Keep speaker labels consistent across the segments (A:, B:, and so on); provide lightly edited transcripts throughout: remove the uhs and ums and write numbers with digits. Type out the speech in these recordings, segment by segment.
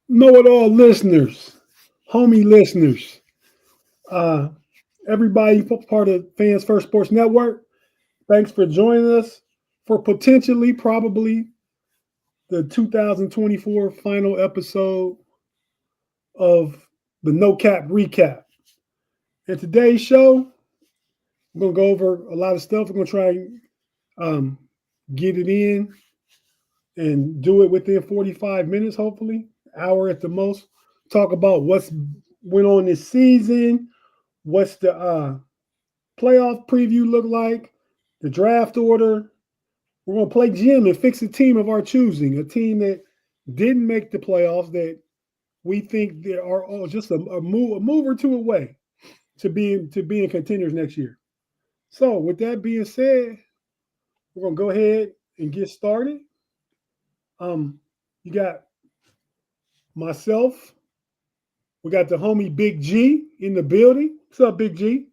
A: Know-it-all listeners, homie listeners, uh, everybody part of Fans First Sports Network. Thanks for joining us for potentially, probably the 2024 final episode of the No Cap Recap. In today's show, we're gonna go over a lot of stuff. We're gonna try and get it in and do it within 45 minutes, hopefully, hour at the most. Talk about what's went on this season, what's the playoff preview look like, the draft order. We're gonna play Jim and fix a team of our choosing, a team that didn't make the playoffs that we think they are just a move or two away to being contenders next year. So with that being said, we're gonna go ahead and get started. You got myself. We got the homie Big G in the building. What's up, Big G?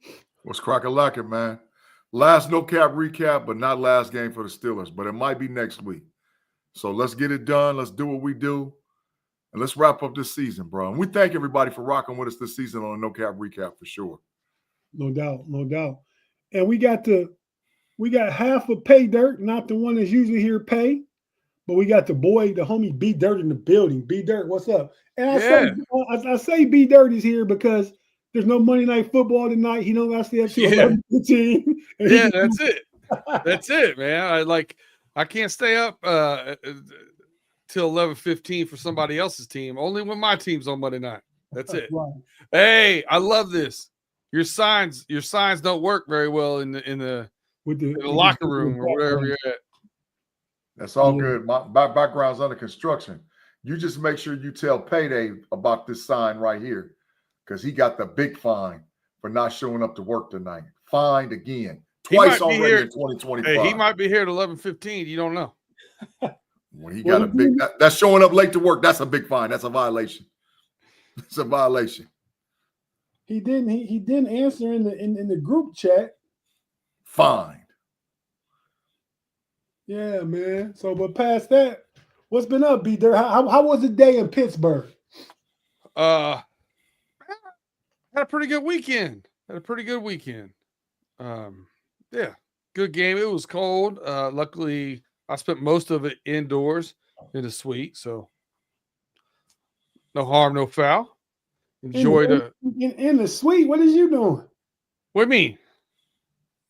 B: What's cracking, man? Last no cap recap, but not last game for the Steelers. But it might be next week. So let's get it done. Let's do what we do. And let's wrap up this season, bro. And we thank everybody for rocking with us this season on a no cap recap for sure.
A: No doubt, no doubt. And we got half of Pay Dirt, not the one that's usually here, Pay. But we got the homie B Dirt in the building. B Dirt, what's up? And I say B Dirt is here because there's no Monday Night Football tonight. He don't got to stay up till 11:15.
C: Yeah, that's it. That's it, man. I can't stay up till 11:15 for somebody else's team. Only when my team's on Monday night. That's it. Right. Hey, I love this. Your signs don't work very well in the locker room or wherever you're at.
B: That's all good. My background's under construction. You just make sure you tell Payday about this sign right here because he got the big fine for not showing up to work tonight. Fined again. Twice already in 2025.
C: Hey, he might be here at 11:15. You don't know.
B: When he got that's showing up late to work. That's a big fine. That's a violation. It's a violation.
A: He didn't answer in the group chat.
B: Fine.
A: Yeah, man. So, but past that, what's been up, B Dirt? How was the day in Pittsburgh?
C: Had a pretty good weekend. Yeah, good game. It was cold. Luckily, I spent most of it indoors in the suite, so no harm, no foul. Enjoyed
A: in the suite. What is you doing?
C: What do you mean?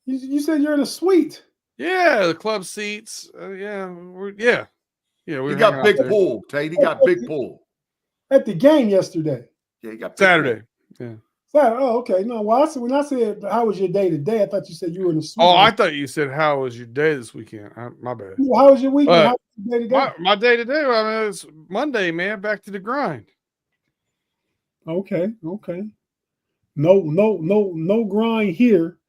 A: You said you're in a suite.
C: Yeah, the club seats. We
B: got big pool, Tate. He got big pool
A: at the game yesterday.
B: Yeah, he got
C: Saturday. Yeah.
A: Saturday. Oh, okay. No, well, when I said how was your day today, I thought you said you were in the suite.
C: Oh, I thought you said how was your day this weekend. My bad.
A: How was your weekend? How was your day today?
C: My day today. I mean, it's Monday, man. Back to the grind.
A: Okay. No grind here.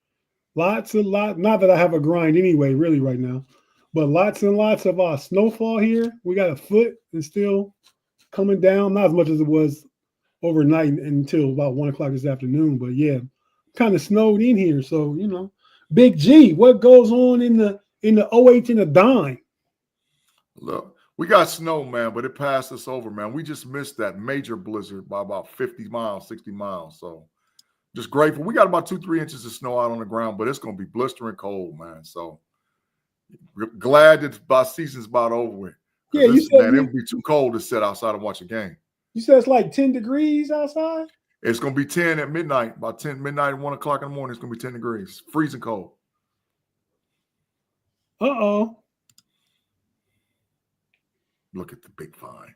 A: Not that I have a grind anyway, really, right now. But lots and lots of snowfall here. We got a foot and still coming down. Not as much as it was overnight until about 1 o'clock this afternoon. But yeah, kind of snowed in here. So, Big G, what goes on in the OH and the dime?
B: Look, we got snow, man, but it passed us over, man. We just missed that major blizzard by about 50 miles, 60 miles. So just grateful. We got about 2-3 inches of snow out on the ground, but it's going to be blistering cold, man. So glad that the season's about over with.
A: Yeah, you said
B: it would be too cold to sit outside and watch a game.
A: You said it's like 10 degrees outside?
B: It's going to be 10 at midnight. About midnight and 1 o'clock in the morning, it's going to be 10 degrees. Freezing cold.
A: Uh-oh.
B: Look at the big fine.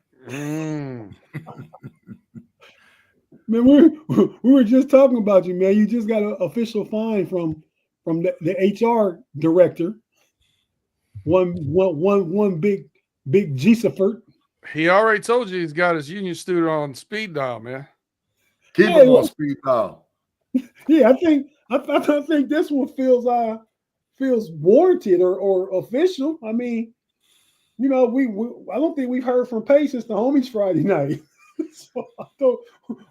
A: Man, we were just talking about you, man. You just got an official fine from the HR director. One big G-Siffert.
C: He already told you he's got his union student on speed dial, man.
B: Keep him on speed dial.
A: Yeah, I think this one feels warranted or official. I mean, I don't think we've heard from Pay since the homies Friday night. So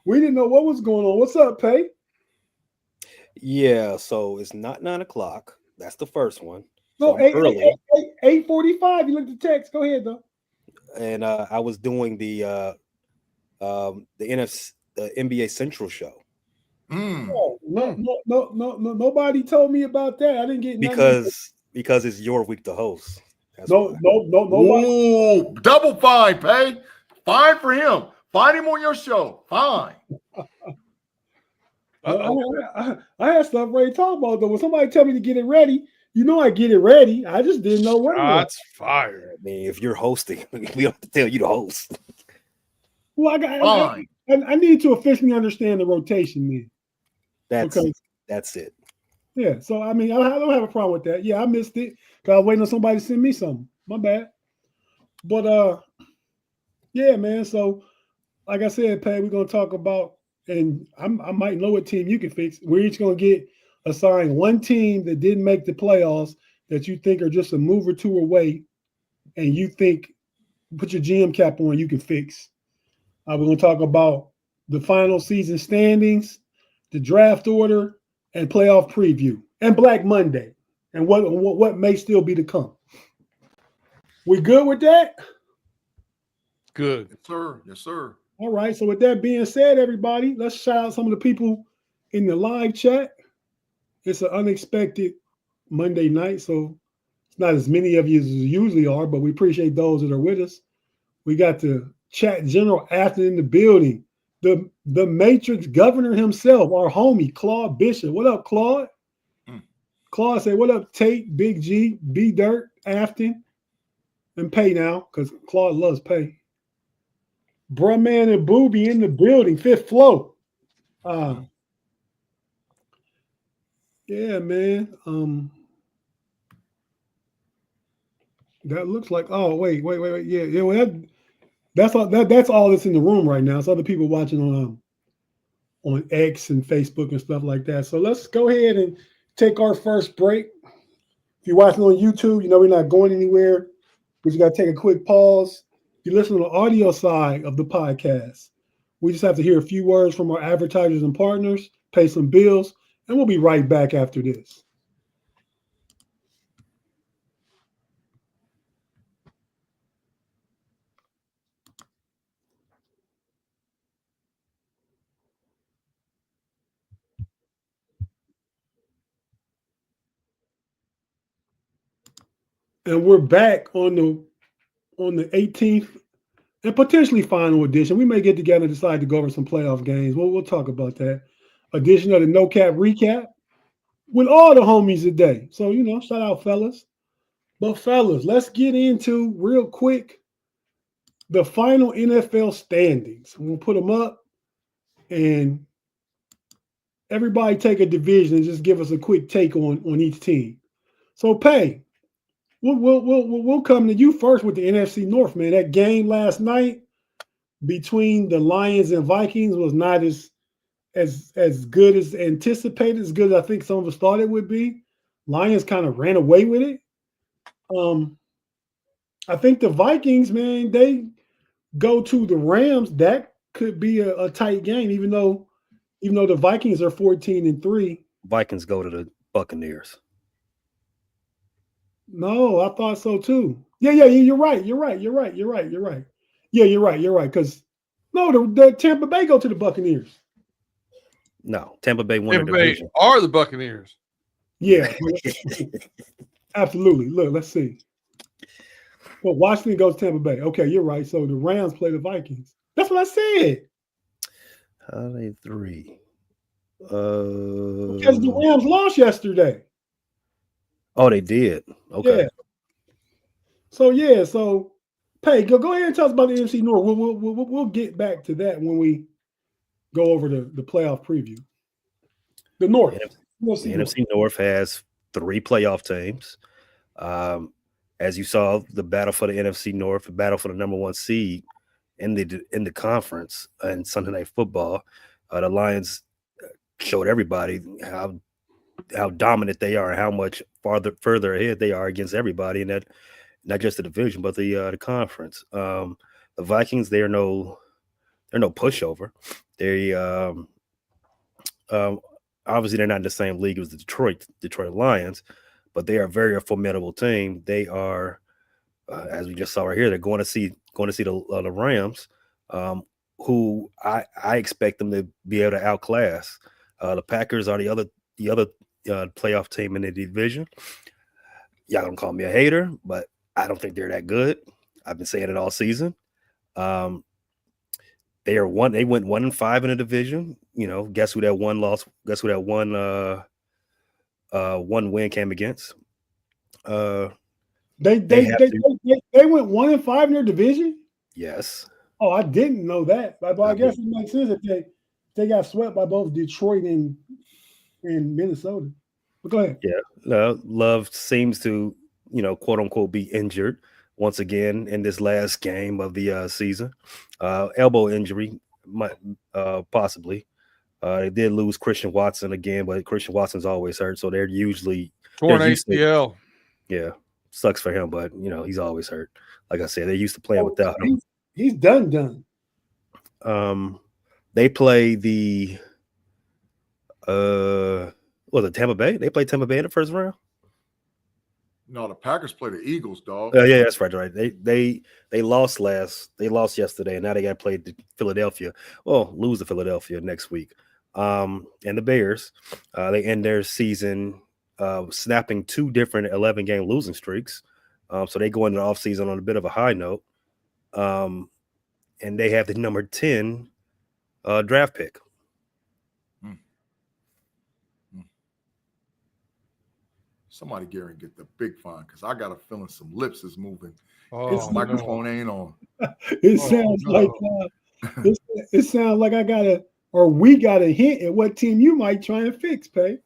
A: we didn't know what was going on. What's up, Pay?
D: Yeah, so it's not 9 o'clock. That's the first one.
A: No,
D: so
A: 8:45. You looked at the text. Go ahead, though.
D: And I was doing the The NBA Central show.
A: Oh, no, nobody told me about that. I didn't get nothing.
D: Because it's your week to host. That's
A: no, nobody.
B: Ooh, double fine, pay. Fine for him. Find him on your show. Fine.
A: I had stuff ready to talk about though. When somebody tell me to get it ready, you know I get it ready. I just didn't know what.
C: That's fire.
D: I mean, if you're hosting, we don't have to tell you to host.
A: Well, I need to officially understand the rotation, man.
D: That's it.
A: Yeah, so I mean, I don't have a problem with that. Yeah, I missed it because I was waiting on somebody to send me something. My bad. But yeah, man. So, like I said, Pat, we're gonna talk about, and I might know what team you can fix. We're each gonna get assigned one team that didn't make the playoffs that you think are just a move or two away, and you think put your GM cap on, you can fix. We're gonna talk about the final season standings, the draft order, and playoff preview, and Black Monday, and what may still be to come. We good with that?
C: Good.
B: Yes, sir. Yes, sir.
A: All right. So with that being said, everybody, let's shout out some of the people in the live chat. It's an unexpected Monday night, so it's not as many of you as usually are, but we appreciate those that are with us. We got the chat general after in the building. The Matrix governor himself, our homie, Claude Bishop. What up, Claude? Claude say, what up, Tate, Big G, B Dirt, Afton, and Pay now, because Claude loves Pay. Bruh Man and Booby in the building, fifth floor. Yeah, man. That looks like, oh, wait. Yeah, well, that's all that's in the room right now. It's other people watching on X and Facebook and stuff like that. So let's go ahead and take our first break. If you're watching on YouTube, you know we're not going anywhere. We just got to take a quick pause. If you listen to the audio side of the podcast, we just have to hear a few words from our advertisers and partners, pay some bills, and we'll be right back after this. And we're back on the 18th and potentially final edition. We may get together and decide to go over some playoff games. We'll talk about that. Edition of the No Cap Recap with all the homies today. So, shout out, fellas. But, fellas, let's get into real quick the final NFL standings. We'll put them up and everybody take a division and just give us a quick take on each team. So, Pay. We'll come to you first with the NFC North, man. That game last night between the Lions and Vikings was not as good as anticipated, as good as I think some of us thought it would be. Lions kind of ran away with it. I think the Vikings, man, they go to the Rams. That could be a tight game, even though the Vikings are 14-3.
D: Vikings go to the Buccaneers.
A: No, I thought so too. Yeah, you're right. Yeah, you're right. Because the Tampa Bay go to the Buccaneers.
D: No, Tampa Bay won
C: Tampa
D: the
C: Bay
D: division.
C: are the Buccaneers.
A: Yeah, absolutely. Look, let's see. Well, Washington goes to Tampa Bay. Okay, you're right. So the Rams play the Vikings. That's what I said.
D: How are they 3?
A: Because the Rams lost yesterday.
D: Oh, they did. Okay.
A: Yeah. So Pay, go ahead and tell us about the NFC North. We'll get back to that when we go over the playoff preview. The North.
D: The NFC North has 3 playoff teams. As you saw, the battle for the NFC North, the battle for the number 1 seed in the conference and Sunday Night Football. The Lions showed everybody how dominant they are and how much further ahead they are against everybody in that, not just the division but the conference. The Vikings, they're no pushover. They obviously they're not in the same league as the Detroit Lions, but they are a very formidable team. They are, as we just saw right here, they're going to see the Rams. who I expect them to be able to outclass. The Packers are the other playoff team in the division. Y'all don't call me a hater, but I don't think they're that good. I've been saying it all season. They went 1-5 in the division. You know, guess who that one win came against?
A: They went 1-5 in their division.
D: Yes.
A: Oh, I didn't know that. But I guess it makes sense that they got swept by both Detroit and Minnesota. But go ahead.
D: Yeah. No, Love seems to, quote unquote, be injured once again in this last game of the season. Elbow injury, possibly. They did lose Christian Watson again, but Christian Watson's always hurt, so they're usually
C: torn ACL.
D: Yeah, sucks for him, but he's always hurt. Like I said, they're used to playing without him.
A: He's done.
D: They play the Tampa Bay? They played Tampa Bay in the first round?
B: No, the Packers play the Eagles, dog.
D: Yeah, that's right. They lost yesterday, and now they got to play Philadelphia. Well, lose to Philadelphia next week. And the Bears, they end their season snapping 2 different 11-game losing streaks. So they go into the offseason on a bit of a high note. And they have the number 10 draft pick.
B: Somebody, Gary, get the big fine because I got a feeling some lips is moving.
A: His
B: microphone ain't on.
A: It sounds like it sounds like we got a hint at what team you might try and fix, Pay.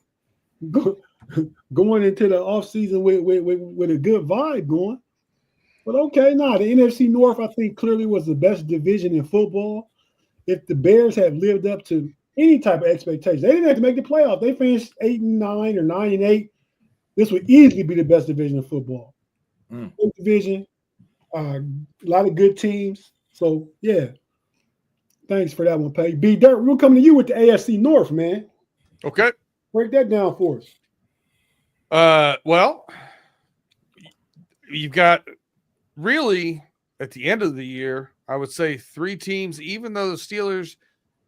A: Going into the offseason with a good vibe going. But okay, the NFC North, I think, clearly was the best division in football. If the Bears have lived up to any type of expectation, they didn't have to make the playoff. They finished 8-9 or 9-8. This would easily be the best division in football. Good division, a lot of good teams. So, yeah. Thanks for that one, Pay. B. Dirt, we're coming to you with the AFC North, man.
C: Okay.
A: Break that down for us.
C: Well, you've got really at the end of the year, I would say 3 teams, even though the Steelers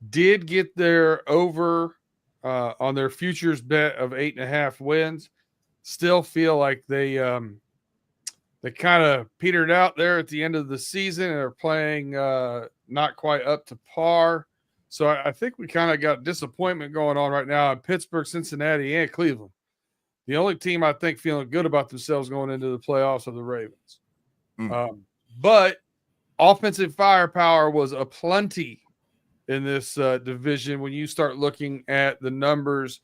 C: did get their over on their futures bet of 8.5 wins, still feel like they kind of petered out there at the end of the season and are playing not quite up to par. So I think we kind of got disappointment going on right now in Pittsburgh, Cincinnati, and Cleveland. The only team I think feeling good about themselves going into the playoffs are the Ravens. But offensive firepower was aplenty in this division when you start looking at the numbers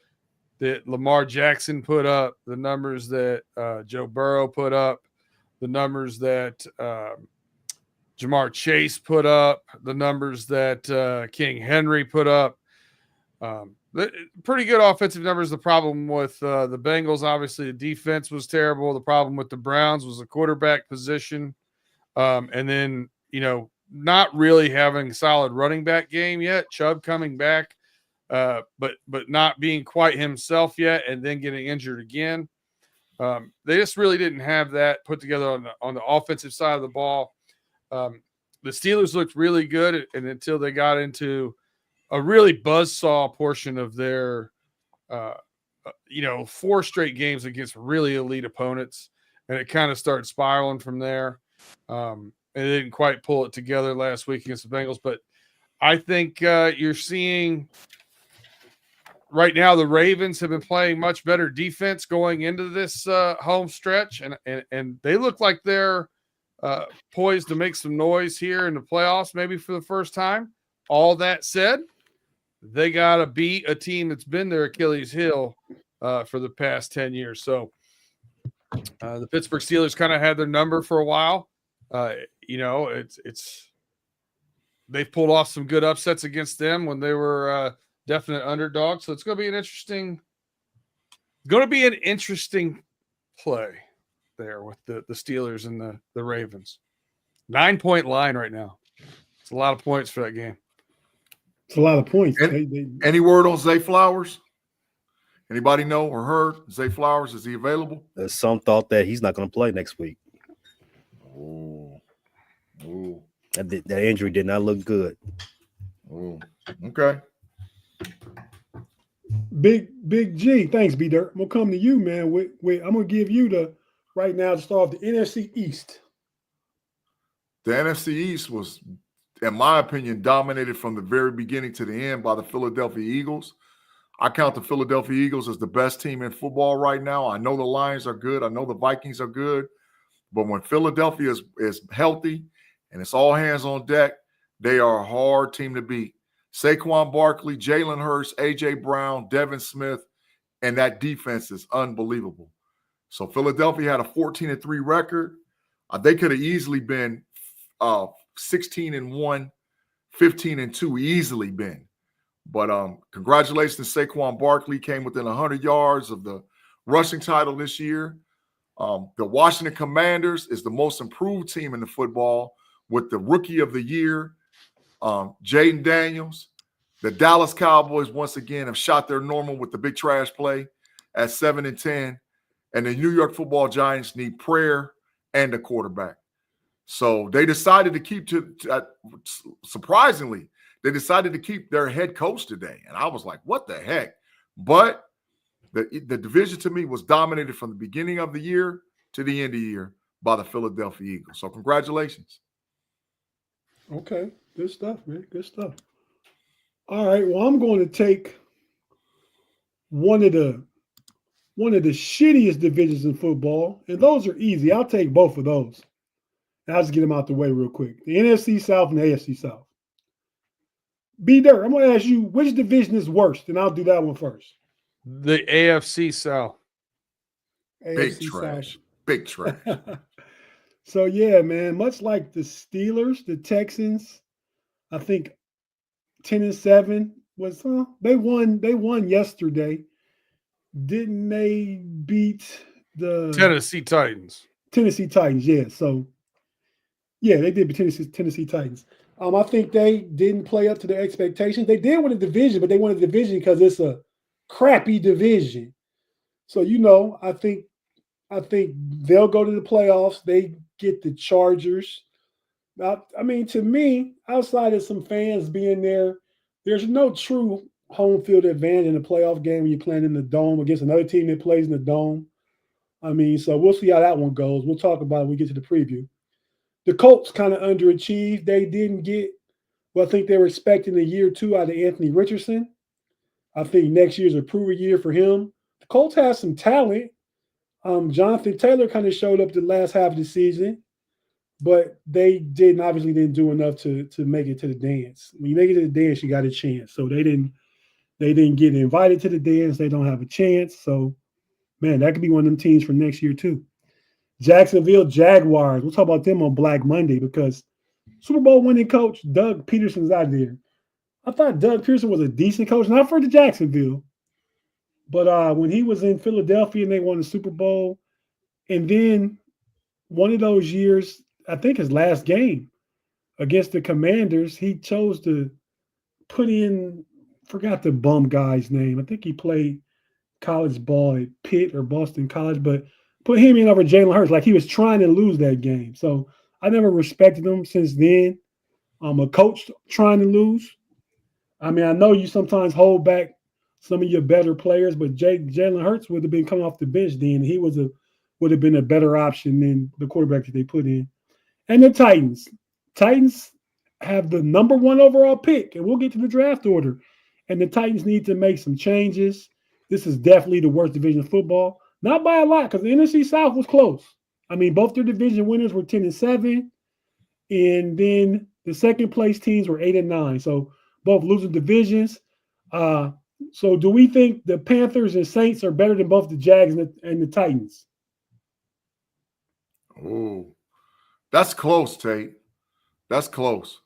C: that Lamar Jackson put up, the numbers that Joe Burrow put up, the numbers that Jamar Chase put up, the numbers that King Henry put up. Pretty good offensive numbers. The problem with the Bengals, obviously, the defense was terrible. The problem with the Browns was the quarterback position. And then, not really having a solid running back game yet. Chubb coming back. But not being quite himself yet, and then getting injured again. They just really didn't have that put together on the offensive side of the ball. The Steelers looked really good, and until they got into a really buzzsaw portion of their, 4 straight games against really elite opponents, and it kind of started spiraling from there. And they didn't quite pull it together last week against the Bengals, but I think you're seeing. Right now, the Ravens have been playing much better defense going into this home stretch, and they look like they're poised to make some noise here in the playoffs, maybe for the first time. All that said, they got to beat a team that's been their Achilles heel for the past 10 years. So the Pittsburgh Steelers kind of had their number for a while. It's they've pulled off some good upsets against them when they were definite underdog. So it's going to be an interesting play there with the Steelers and the Ravens. 9-point line right now. It's a lot of points for that game.
A: It's a lot of points.
B: Any word on Zay Flowers? Anybody know or heard? Zay Flowers, is he available?
D: There's some thought that he's not going to play next week.
B: Oh.
D: That injury did not look good.
B: Oh, okay.
A: Big G, thanks, B Dirt. I'm gonna come to you, man. I'm gonna give you the right now to start off the NFC East.
B: The NFC East was, in my opinion, dominated from the very beginning to the end by the Philadelphia Eagles. I count the Philadelphia Eagles as the best team in football right now. I know the Lions are good. I know the Vikings are good. But when Philadelphia is healthy and it's all hands on deck, they are a hard team to beat. Saquon Barkley, Jalen Hurts, A.J. Brown, Devin Smith, and that defense is unbelievable. So Philadelphia had a 14-3 record. They could have easily been 16-1, 15-2, easily been. But congratulations, Saquon Barkley came within 100 yards of the rushing title this year. The Washington Commanders is the most improved team in the football with the Rookie of the Year, Jaden Daniels. The Dallas Cowboys, once again, have shot their normal with the big trash play at 7-10. And the New York Football Giants need prayer and a quarterback. So they decided to keep surprisingly, they decided to keep their head coach today. And I was like, what the heck? But the division to me was dominated from the beginning of the year to the end of the year by the Philadelphia Eagles. So congratulations.
A: Okay. Good stuff, man. Good stuff. All right. Well, I'm going to take one of the shittiest divisions in football, and those are easy. I'll take both of those. And I'll just get them out the way real quick. The NFC South and the AFC South. B Dirt, I'm going to ask you which division is worst, and I'll do that one first.
C: The AFC South.
B: Big trash. Big trash.
A: So, yeah, man, much like the Steelers, the Texans, I think 10-7 was they won yesterday. Didn't they beat the
C: Tennessee Titans?
A: Tennessee Titans, yeah. So, yeah, they did beat Tennessee Titans. I think they didn't play up to their expectations. They did win a division, but they won a division because it's a crappy division. So, I think they'll go to the playoffs. They get the Chargers. Now, I mean, to me, outside of some fans being there, there's no true home field advantage in a playoff game when you're playing in the dome against another team that plays in the dome. I mean, so we'll see how that one goes. We'll talk about it when we get to the preview. The Colts kind of underachieved. They didn't get what I think they were expecting a year or two out of Anthony Richardson. I think next year's a proven year for him. The Colts have some talent. Jonathan Taylor kind of showed up the last half of the season, but they obviously didn't do enough to make it to the dance. When you make it to the dance, you got a chance. So they didn't get invited to the dance. They don't have a chance. So, man, that could be one of them teams for next year too. Jacksonville Jaguars. We'll talk about them on Black Monday because Super Bowl winning coach Doug Peterson's out there. I thought Doug Peterson was a decent coach, not for the Jacksonville, but when he was in Philadelphia and they won the Super Bowl, and then one of those years, I think his last game against the Commanders, he chose to put in, forgot the bum guy's name. I think he played college ball at Pitt or Boston College, but put him in over Jalen Hurts like he was trying to lose that game. So I never respected him since then. I'm a coach trying to lose. I mean, I know you sometimes hold back some of your better players, but Jalen Hurts would have been coming off the bench then. He would have been a better option than the quarterback that they put in. And the Titans. Titans have the number 1 overall pick, and we'll get to the draft order. And the Titans need to make some changes. This is definitely the worst division of football. Not by a lot, because the NFC South was close. I mean, both their division winners were 10-7, and then the second place teams were 8-9. So both losing divisions. So do we think the Panthers and Saints are better than both the Jags and the Titans?
B: Oh, that's close, Tate. That's close.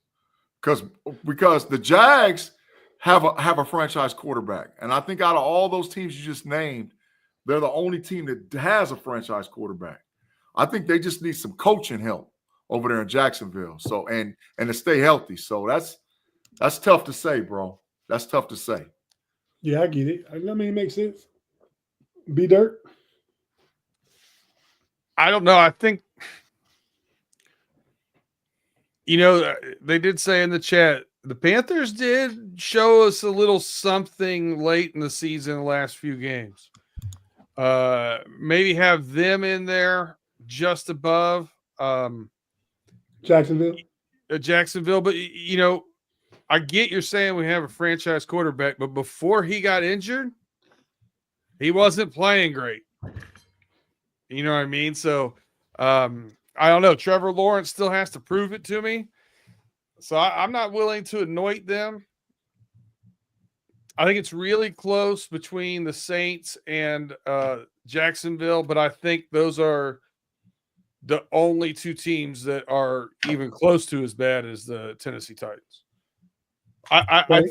B: Because the Jags have a franchise quarterback. And I think out of all those teams you just named, they're the only team that has a franchise quarterback. I think they just need some coaching help over there in Jacksonville. So and to stay healthy. So that's tough to say, bro. That's tough to say.
A: Yeah, I get it. I mean, it makes sense. B Dirt.
C: I don't know. I think they did say in the chat the Panthers did show us a little something late in the season, the last few games. Maybe have them in there just above
A: Jacksonville.
C: Jacksonville. But, you know, I get you're saying we have a franchise quarterback, but before he got injured, he wasn't playing great. You know what I mean? So I don't know. Trevor Lawrence still has to prove it to me. So I'm not willing to anoint them. I think it's really close between the Saints and Jacksonville, but I think those are the only two teams that are even close to as bad as the Tennessee Titans. I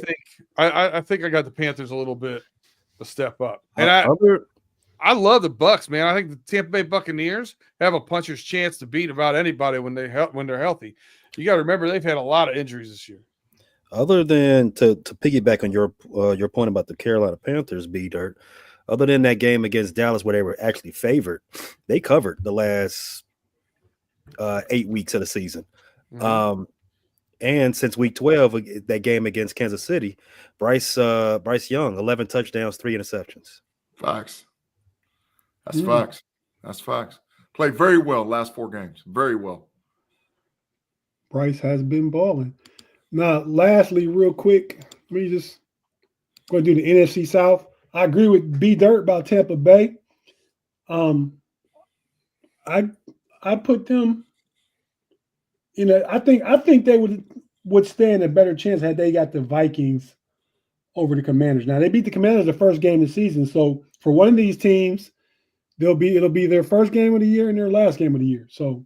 C: think I got the Panthers a little bit a step up, and I love the Bucs, man. I think the Tampa Bay Buccaneers have a puncher's chance to beat about anybody when they're healthy. You got to remember they've had a lot of injuries this year.
D: Other than to piggyback on your point about the Carolina Panthers, B-Dirt, other than that game against Dallas where they were actually favored, they covered the last 8 weeks of the season. Mm-hmm. And since week 12, that game against Kansas City, Bryce Young, 11 touchdowns, 3 interceptions.
B: Facts. That's facts. That's facts. Played very well last 4 games. Very well.
A: Bryce has been balling. Now, lastly, real quick, let me just go do the NFC South. I agree with B Dirt about Tampa Bay. I put them. You know, I think they would stand a better chance had they got the Vikings over the Commanders. Now they beat the Commanders the first game of the season, so for one of these teams, it'll be their first game of the year and their last game of the year. So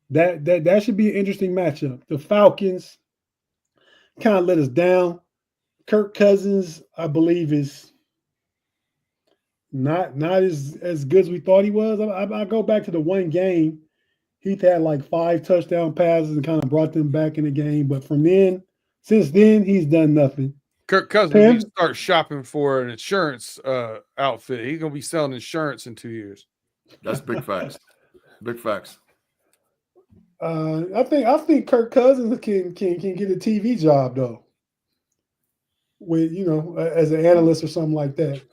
A: that should be an interesting matchup. The Falcons kind of let us down. Kirk Cousins, I believe, is not as good as we thought he was. I go back to the one game. He's had like 5 touchdown passes and kind of brought them back in the game. But since then, he's done nothing.
C: Kirk Cousins needs to start shopping for an insurance outfit. He's going to be selling insurance in 2 years.
B: That's big facts. Big facts.
A: I think Kirk Cousins can get a TV job though, with as an analyst or something like that.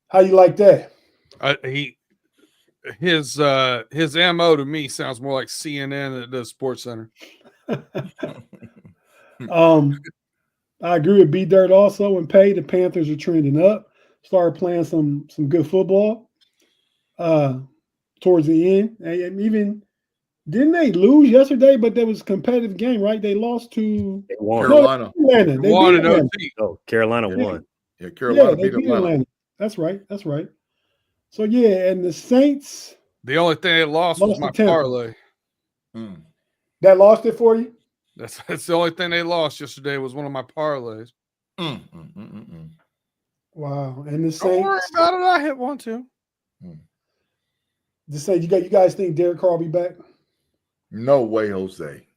A: How you like that?
C: His MO to me sounds more like CNN than it does Sports Center.
A: I agree with B Dirt also. And Pay, the Panthers are trending up. Started playing some good football towards the end. And even didn't they lose yesterday? But there was a competitive game, right? They lost to
B: Carolina.
D: Carolina won.
B: Yeah, Carolina beat
A: Atlanta. That's right. So yeah, and the Saints.
C: The only thing they lost was my parlay.
A: That lost it for you?
C: That's the only thing they lost yesterday was one of my parlays.
A: Wow. And the Saints.
C: Don't worry about it. I hit one too.
A: The Saints, you guys think Derek Carr will be back?
B: No way, Jose.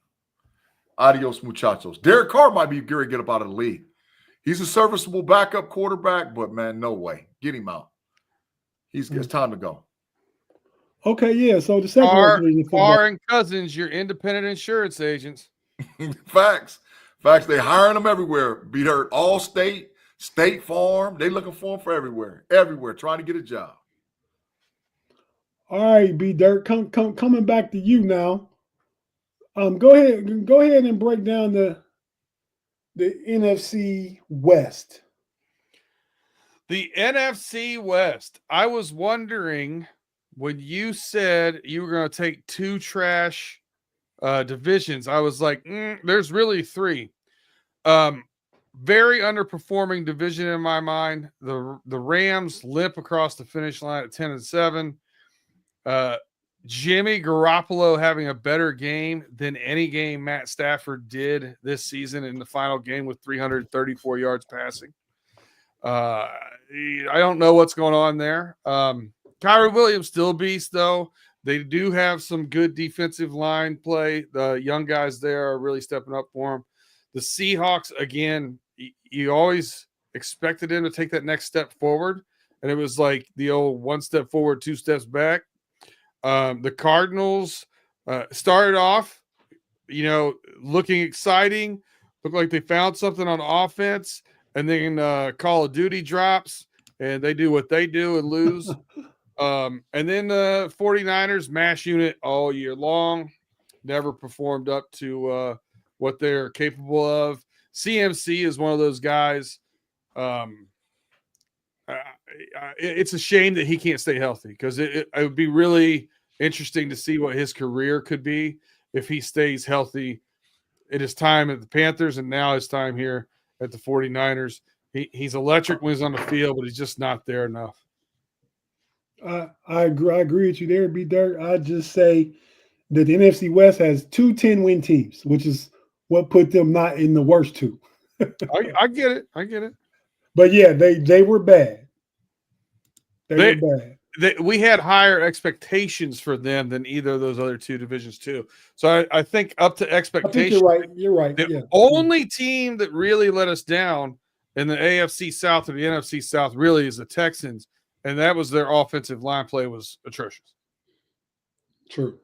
B: Adios, muchachos. Derek Carr might be going to get up out of the league. He's a serviceable backup quarterback, but man, no way. Get him out. It's time to go.
A: Okay, yeah. So the second
C: Carr and Cousins, your independent insurance agents.
B: Facts. They hiring them everywhere. Be heard. All State Farm. They looking for them for everywhere, trying to get a job.
A: All right, B Dirt, coming back to you now. Go ahead and break down the NFC West.
C: The NFC West. I was wondering when you said you were going to take 2 trash divisions, I was like, there's really 3. Very underperforming division in my mind. The Rams limp across the finish line at 10-7. Jimmy Garoppolo having a better game than any game Matt Stafford did this season in the final game with 334 yards passing. I don't know what's going on there. Kyrie Williams still a beast, though. They do have some good defensive line play. The young guys there are really stepping up for them. The Seahawks, again, you always expected them to take that next step forward, and it was like the old 1 step forward, 2 steps back. The Cardinals started off, looking exciting, Look like they found something on offense, and then Call of Duty drops, and they do what they do and lose. And then the 49ers mash unit all year long, never performed up to what they're capable of. CMC is one of those guys. It's a shame that he can't stay healthy, because it would be really interesting to see what his career could be if he stays healthy. It is time at the Panthers, and now it's time here at the 49ers. He's electric when he's on the field, but he's just not there enough.
A: I agree with you there, B Dirt. I just say that the NFC West has 2 10-win teams, which is what put them not in the worst two.
C: I get it. I get it.
A: But yeah, they were bad. They were bad.
C: We had higher expectations for them than either of those other two divisions too. So I think up to expectations.
A: You're right.
C: The only team that really let us down in the AFC South or the NFC South really is the Texans, and that was their offensive line play was atrocious.
A: True.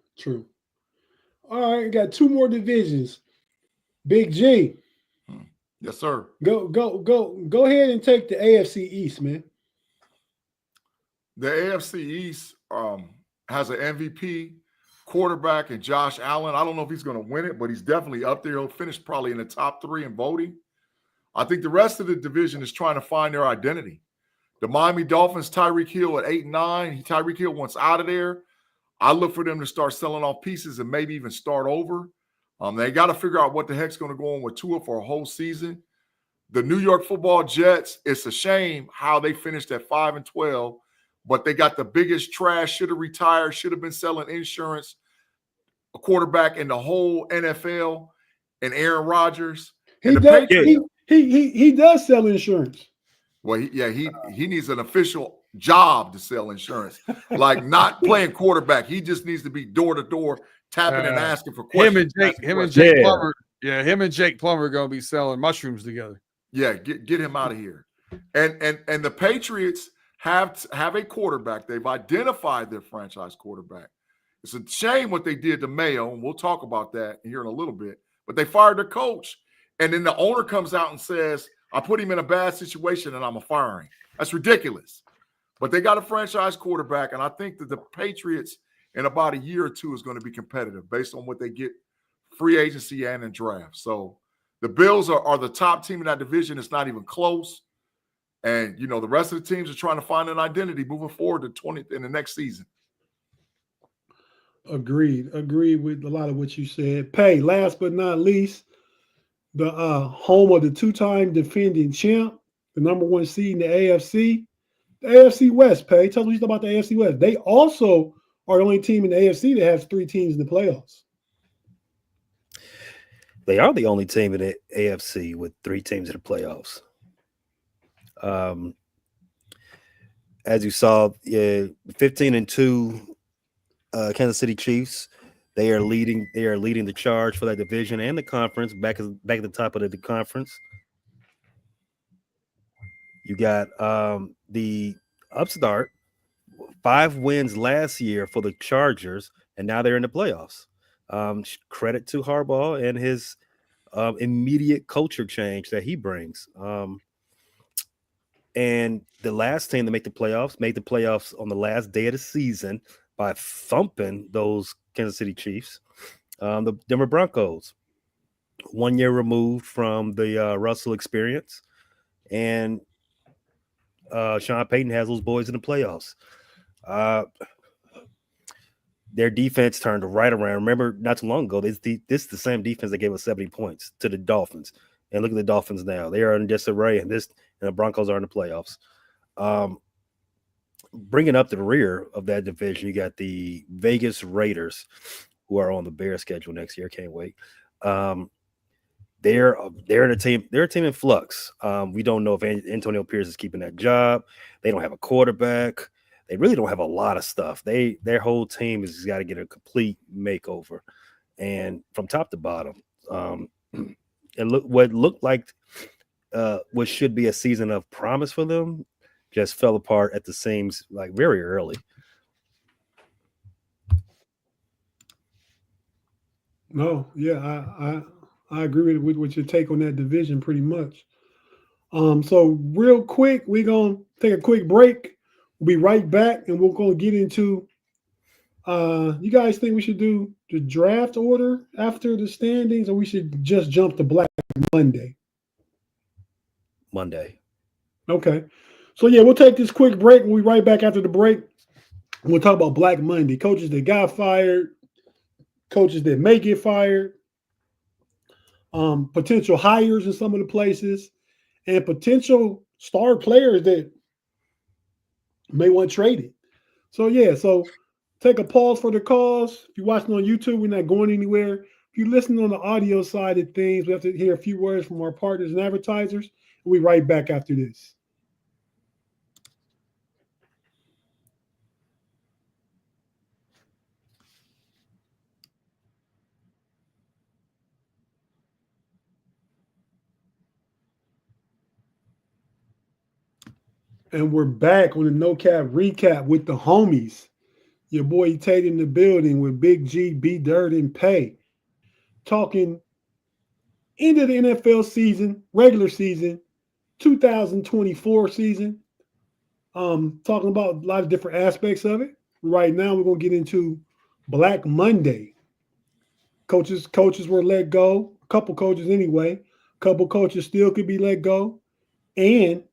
A: All right, got 2 more divisions. Big G.
B: Yes, sir.
A: Go ahead and take the AFC East, man.
B: The AFC East has an MVP quarterback in Josh Allen. I don't know if he's going to win it, but he's definitely up there. He'll finish probably in the top 3 in voting. I think the rest of the division is trying to find their identity. The Miami Dolphins, Tyreek Hill at 8-9. Tyreek Hill wants out of there. I look for them to start selling off pieces and maybe even start over. They got to figure out what the heck's going to go on with Tua for a whole season. The New York Football Jets, it's a shame how they finished at 5-12, but they got the biggest trash, should have retired, should have been selling insurance, a quarterback in the whole NFL, and Aaron Rodgers.
A: He does sell insurance.
B: Well, he needs an official job to sell insurance, like not playing quarterback. He just needs to be door to door, tapping and asking for questions.
C: Him and Jake Plummer. Yeah, him and Jake Plummer are going to be selling mushrooms together.
B: Yeah, get him out of here. And the Patriots have a quarterback. They've identified their franchise quarterback. It's a shame what they did to Mayo, and we'll talk about that here in a little bit. But they fired their coach, and then the owner comes out and says, I put him in a bad situation and I'm a firing. That's ridiculous. But they got a franchise quarterback, and I think that the Patriots in about a year or two is going to be competitive based on what they get free agency and in draft. So the Bills are the top team in that division. It's not even close. And, the rest of the teams are trying to find an identity moving forward to in the next season.
A: Agreed with a lot of what you said. Pay, last but not least, the home of the 2-time defending champ, the number 1 seed in the AFC. The AFC West, Pay. Tell us what you know about the AFC West. They also are the only team in the AFC that has 3 teams in the playoffs.
D: They are the only team in the AFC with 3 teams in the playoffs. As you saw, 15-2 Kansas City Chiefs. They are leading the charge for that division and the conference, back at the top of the conference. You got the upstart, 5 wins last year for the Chargers, and now they're in the playoffs. Credit to Harbaugh and his immediate culture change that he brings. And the last team to make the playoffs made the playoffs on the last day of the season by thumping those Kansas City Chiefs. The Denver Broncos, 1 year removed from the Russell experience. And Sean Payton has those boys in the playoffs. Their defense turned right around. Remember, not too long ago, this is the same defense that gave us 70 points to the Dolphins. And look at the Dolphins now. They are in disarray, and the Broncos are in the playoffs. Bringing up the rear of that division, you got the Vegas Raiders, who are on the Bears schedule next year. Can't wait. They're a team. They're a team in flux. We don't know if Antonio Pierce is keeping that job. They don't have a quarterback. They really don't have a lot of stuff. Their whole team has got to get a complete makeover, and from top to bottom. And what looked like what should be a season of promise for them just fell apart at the seams, like very early.
A: No, yeah, I agree with your take on that division pretty much. So real quick, we're gonna take a quick break. We'll be right back, and we're gonna get into. You guys think we should do the draft order after the standings, or we should just jump to Black Monday?
D: Monday.
A: Okay. So yeah, we'll take this quick break. We'll be right back after the break. We'll talk about Black Monday. Coaches that got fired, coaches that may get fired, potential hires in some of the places, and potential star players that may want traded. So yeah, so take a pause for the cause. If you're watching on YouTube, we're not going anywhere. If you're listening on the audio side of things, we have to hear a few words from our partners and advertisers. We'll be right back after this. And we're back on the No Cap Recap with the homies. Your boy Tate in the building with Big G, B Dirt, and Pay. Talking end of the NFL season, regular season, 2024 season. Talking about a lot of different aspects of it. Right now, we're going to get into Black Monday. Coaches were let go. A couple coaches anyway. A couple coaches still could be let go. And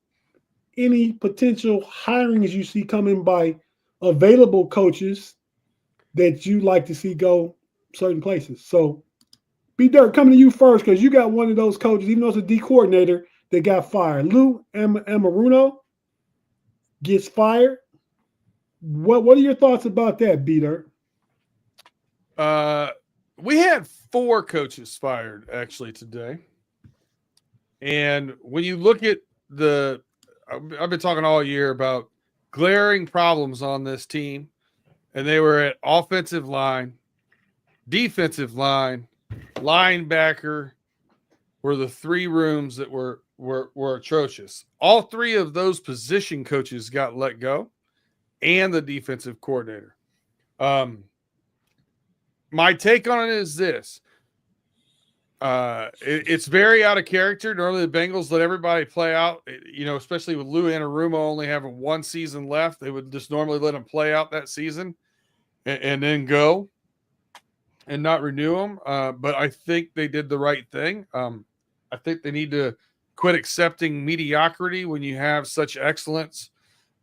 A: any potential hirings you see coming by available coaches that you like to see go certain places. So, B Dirt, coming to you first because you got one of those coaches, even though it's a D coordinator, that got fired. Lou Anarumo gets fired. What are your thoughts about that, B Dirt?
C: We had 4 coaches fired actually today. And when you look at I've been talking all year about glaring problems on this team, and they were at offensive line, defensive line, linebacker were the 3 rooms that were atrocious. All 3 of those position coaches got let go, and the defensive coordinator. My take on it is this. It's very out of character. Normally the Bengals let everybody play out, especially with Lou Anarumo only having 1 season left. They would just normally let him play out that season and then go and not renew him. But I think they did the right thing. I think they need to quit accepting mediocrity when you have such excellence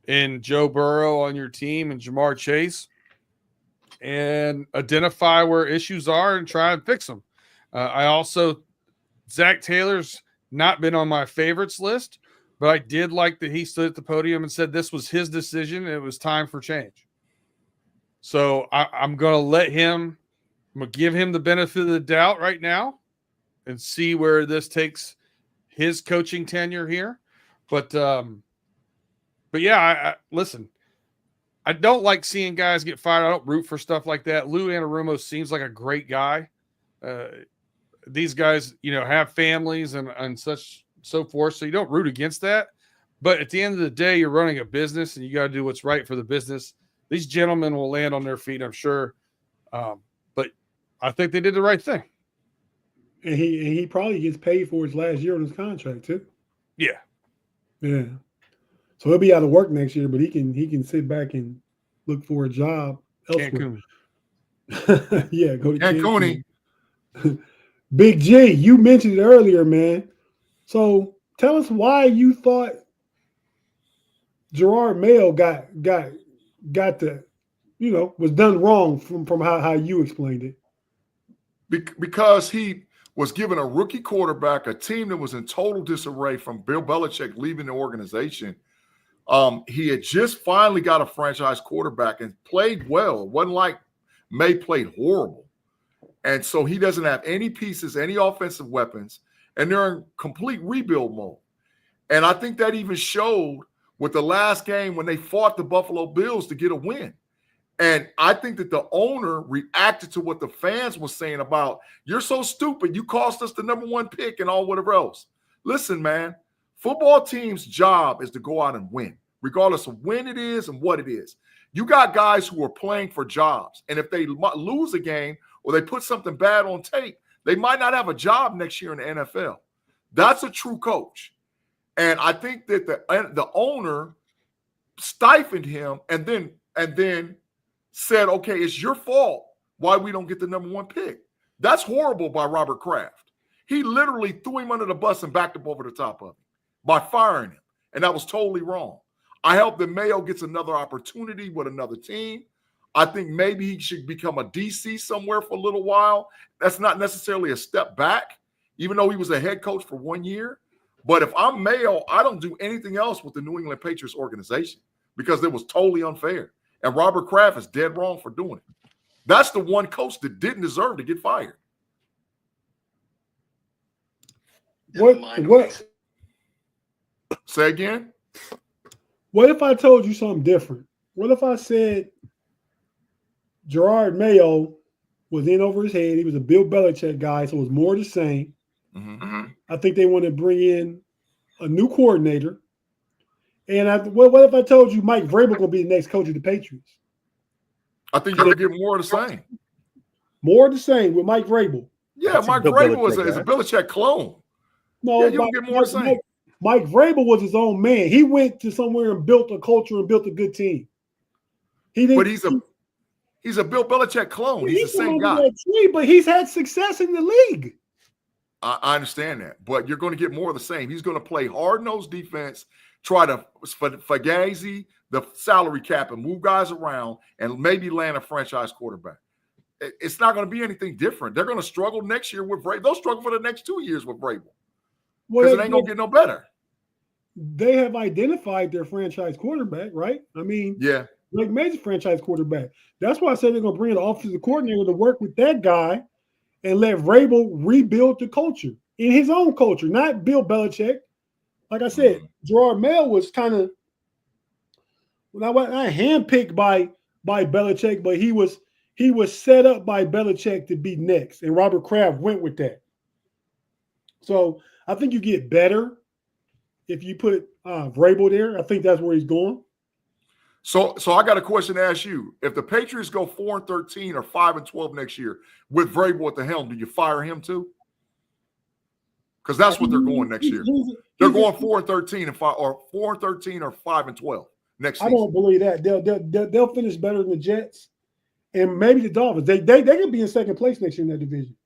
C: in Joe Burrow on your team and Jamar Chase, and identify where issues are and try and fix them. Zach Taylor's not been on my favorites list, but I did like that he stood at the podium and said this was his decision and it was time for change. So I'm going to give him the benefit of the doubt right now and see where this takes his coaching tenure here. But yeah, listen, I don't like seeing guys get fired. I don't root for stuff like that. Lou Anarumo seems like a great guy. These guys, have families and so forth. So you don't root against that. But at the end of the day, you're running a business and you got to do what's right for the business. These gentlemen will land on their feet, I'm sure. But I think they did the right thing.
A: And he probably gets paid for his last year on his contract too.
C: Yeah.
A: Yeah. So he'll be out of work next year, but he can sit back and look for a job elsewhere. Yeah, go to
B: Cancun.
A: Big G, you mentioned it earlier, man. So tell us why you thought Gerard Mayo got the, was done wrong from how you explained it.
B: Because he was given a rookie quarterback, a team that was in total disarray from Bill Belichick leaving the organization. He had just finally got a franchise quarterback and played well. It wasn't like May played horrible. And so he doesn't have any pieces, any offensive weapons, and they're in complete rebuild mode. And I think that even showed with the last game when they fought the Buffalo Bills to get a win. And I think that the owner reacted to what the fans were saying about, you're so stupid, you cost us the number 1 pick and all whatever else. Listen, man, football team's job is to go out and win, regardless of when it is and what it is. You got guys who are playing for jobs. And if they lose a game or they put something bad on tape, They might not have a job next year in the NFL. That's a true coach. And I think that the owner stifled him and then said, okay, it's your fault why we don't get the number 1 pick. That's horrible by Robert Kraft. He literally threw him under the bus and backed up over the top of him by firing him. And that was totally wrong. I hope that Mayo gets another opportunity with another team. I think maybe he should become a DC somewhere for a little while. That's not necessarily a step back, even though he was a head coach for 1 year. But if I'm Mayo, I don't do anything else with the New England Patriots organization because it was totally unfair. And Robert Kraft is dead wrong for doing it. That's the one coach that didn't deserve to get fired.
A: What?
B: Say again?
A: What if I told you something different? What if I said Gerard Mayo was in over his head? He was a Bill Belichick guy, so it was more the same.
B: Mm-hmm.
A: I think they want to bring in a new coordinator. And what if I told you Mike Vrabel going to be the next coach of the Patriots?
B: I think you're going to get more of the same.
A: More of the same with Mike Vrabel.
B: Yeah, Mike Vrabel is a Belichick clone.
A: No,
B: yeah, you'll get more of the same.
A: Mike Vrabel was his own man. He went to somewhere and built a culture and built a good team.
B: But he's a Bill Belichick clone. He's the same guy.
A: But he's had success in the league.
B: I understand that, but you're going to get more of the same. He's going to play hard-nosed defense, try to fugazi the salary cap and move guys around, and maybe land a franchise quarterback. It's not going to be anything different. They're going to struggle next year with Vrabel. They'll struggle for the next 2 years with Vrabel because it ain't going to get no better.
A: They have identified their franchise quarterback, right? I mean,
B: yeah,
A: like Major franchise quarterback. That's why I said they're going to bring in the offensive coordinator to work with that guy and let Vrabel rebuild the culture in his own culture, not Bill Belichick. Like I said, Gerard Mayo was kind of not handpicked by Belichick, but he was set up by Belichick to be next, and Robert Kraft went with that. So I think you get better if you put Vrabel there. I think that's where he's going.
B: So I got a question to ask you. If the Patriots go 4-13 or 5-12 next year with Vrabel at the helm, do you fire him too? Because that's what they're going next year. They're going 4-13 and 5, or 4-13 or 5-12 next season.
A: I don't believe that. They'll finish better than the Jets and maybe the Dolphins. They could be in second place next year in that division.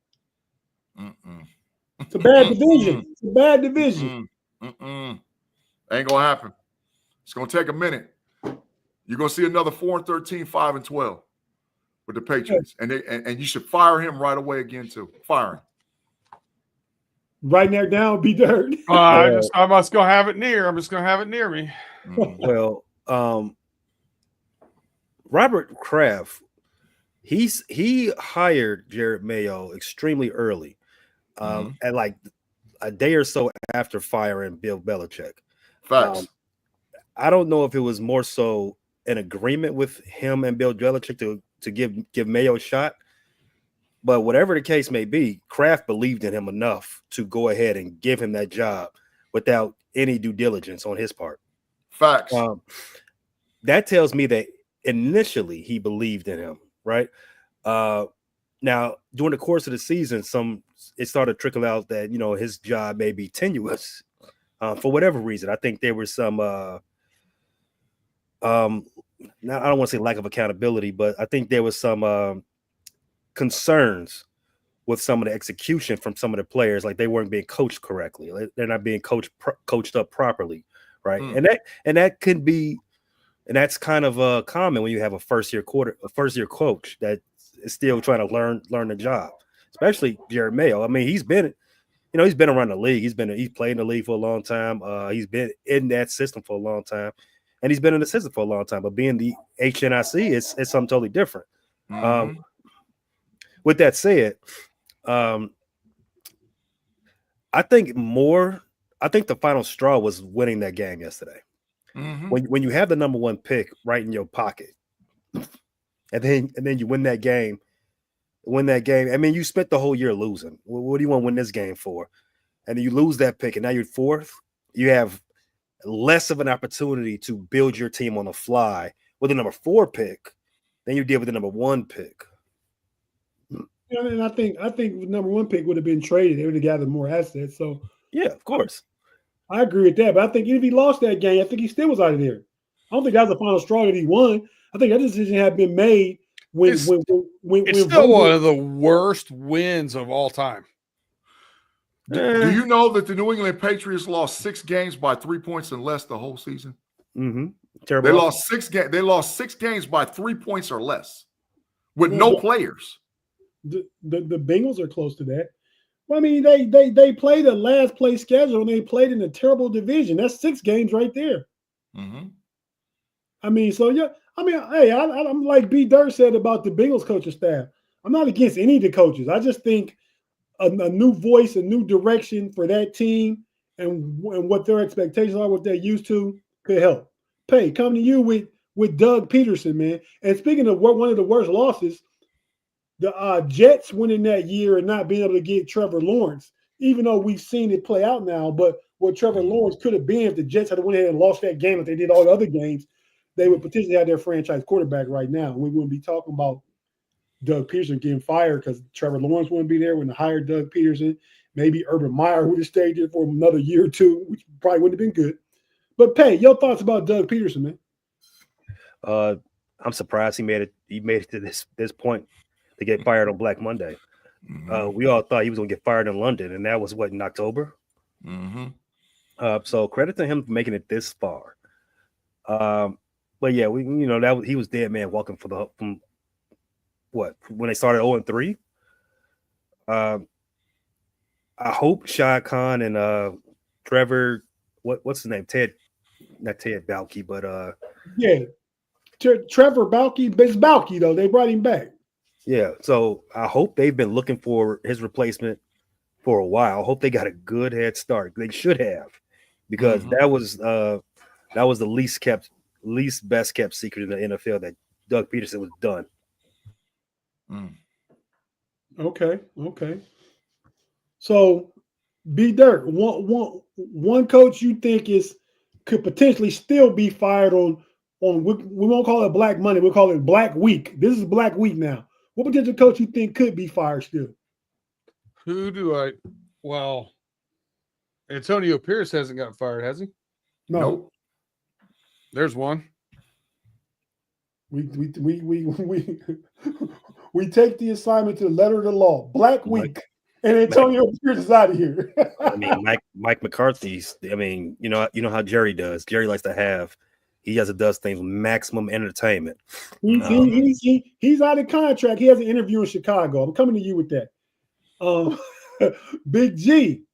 A: It's a bad division. It's a bad division.
B: Ain't gonna happen. It's gonna take a minute. You're gonna see another 4-13, 5-12 with the Patriots, and you should fire him right away again too. Fire him.
A: Writing that down, be dirt.
C: I'm just gonna have it near. I'm just gonna have it near me.
D: Well, Robert Kraft, he hired Jared Mayo extremely early, at like a day or so after firing Bill Belichick.
B: Facts.
D: I don't know if it was more so an agreement with him and Bill Belichick to give Mayo a shot, but whatever the case may be, Kraft believed in him enough to go ahead and give him that job without any due diligence on his part.
B: Facts.
D: That tells me that initially he believed in him, right? Now, during the course of the season, it started to trickle out that, his job may be tenuous for whatever reason. I think there was some, now I don't want to say lack of accountability, but I think there was some concerns with some of the execution from some of the players, like they weren't being coached correctly. They're not being coached up properly, right? And that could be, and that's kind of common when you have a first year coach that is still trying to learn the job, especially Jared Mayo. I mean, he's been around the league. He's played in the league for a long time. He's been in that system for a long time, and he's been in the system for a long time. But being the HNIC is something totally different. With that said, I think the final straw was winning that game yesterday. When you have the number 1 pick right in your pocket, and then you win that game. I mean, you spent the whole year losing. What do you want to win this game for? And then you lose that pick, and now you're 4th. You have less of an opportunity to build your team on the fly with the number 4 pick than you did with the number 1 pick.
A: And I think the number one pick would have been traded. They would have gathered more assets. So
D: Yeah, of course.
A: I agree with that. But I think if he lost that game, I think he still was out of there. I don't think that was the final straw that he won. I think that decision had been made when
C: It's
A: when
C: still one of the worst wins of all time.
B: Do you know that the New England Patriots lost 6 games by 3 points and less the whole season?
D: Mm-hmm. Terrible.
B: They lost 6 games. They lost 6 games by 3 points or less with no players.
A: The Bengals are close to that. Well, I mean, they played a last place schedule and they played in a terrible division. That's 6 games right there.
B: Mm-hmm.
A: I mean, so yeah. I mean, hey, I'm like B. Dirt said about the Bengals coaching staff. I'm not against any of the coaches. I just think a new voice, a new direction for that team, and what their expectations are, what they're used to, could help. Pay, come to you with Doug Peterson, man. And speaking of one of the worst losses, the Jets winning that year and not being able to get Trevor Lawrence, even though we've seen it play out now, but what Trevor Lawrence could have been if the Jets had went ahead and lost that game, if they did all the other games, they would potentially have their franchise quarterback right now. We wouldn't be talking about Doug Peterson getting fired because Trevor Lawrence wouldn't be there when they hired Doug Peterson. Maybe Urban Meyer would have stayed there for another year or two, which probably wouldn't have been good. But Pay, your thoughts about Doug Peterson, man?
D: I'm surprised he made it. He made it to this point to get fired on Black Monday. We all thought he was going to get fired in London, and that was what, in October. So credit to him for making it this far. But yeah, he was dead man walking from when they started 0-3. I hope Shad Khan and Trevor, what's his name? Ted, not Ted Balky, but
A: Trevor Balky, but it's Balky though. They brought him back.
D: Yeah, so I hope they've been looking for his replacement for a while. I hope they got a good head start. They should have, because that was the least best kept secret in the NFL that Doug Peterson was done.
A: Okay. So, B. Dirt, one coach you think could potentially still be fired on we won't call it Black Monday, we'll call it Black Week. This is Black Week now. What potential coach you think could be fired still?
C: Well, Antonio Pierce hasn't gotten fired, has he?
A: No.
B: Nope.
C: There's one.
A: We take the assignment to the letter of the law. Black Week, and Antonio Pierce is out of here.
D: I mean, Mike McCarthy's. I mean, you know how Jerry does. Jerry likes to have. He does things with maximum entertainment.
A: He's out of contract. He has an interview in Chicago. I'm coming to you with that. Big G,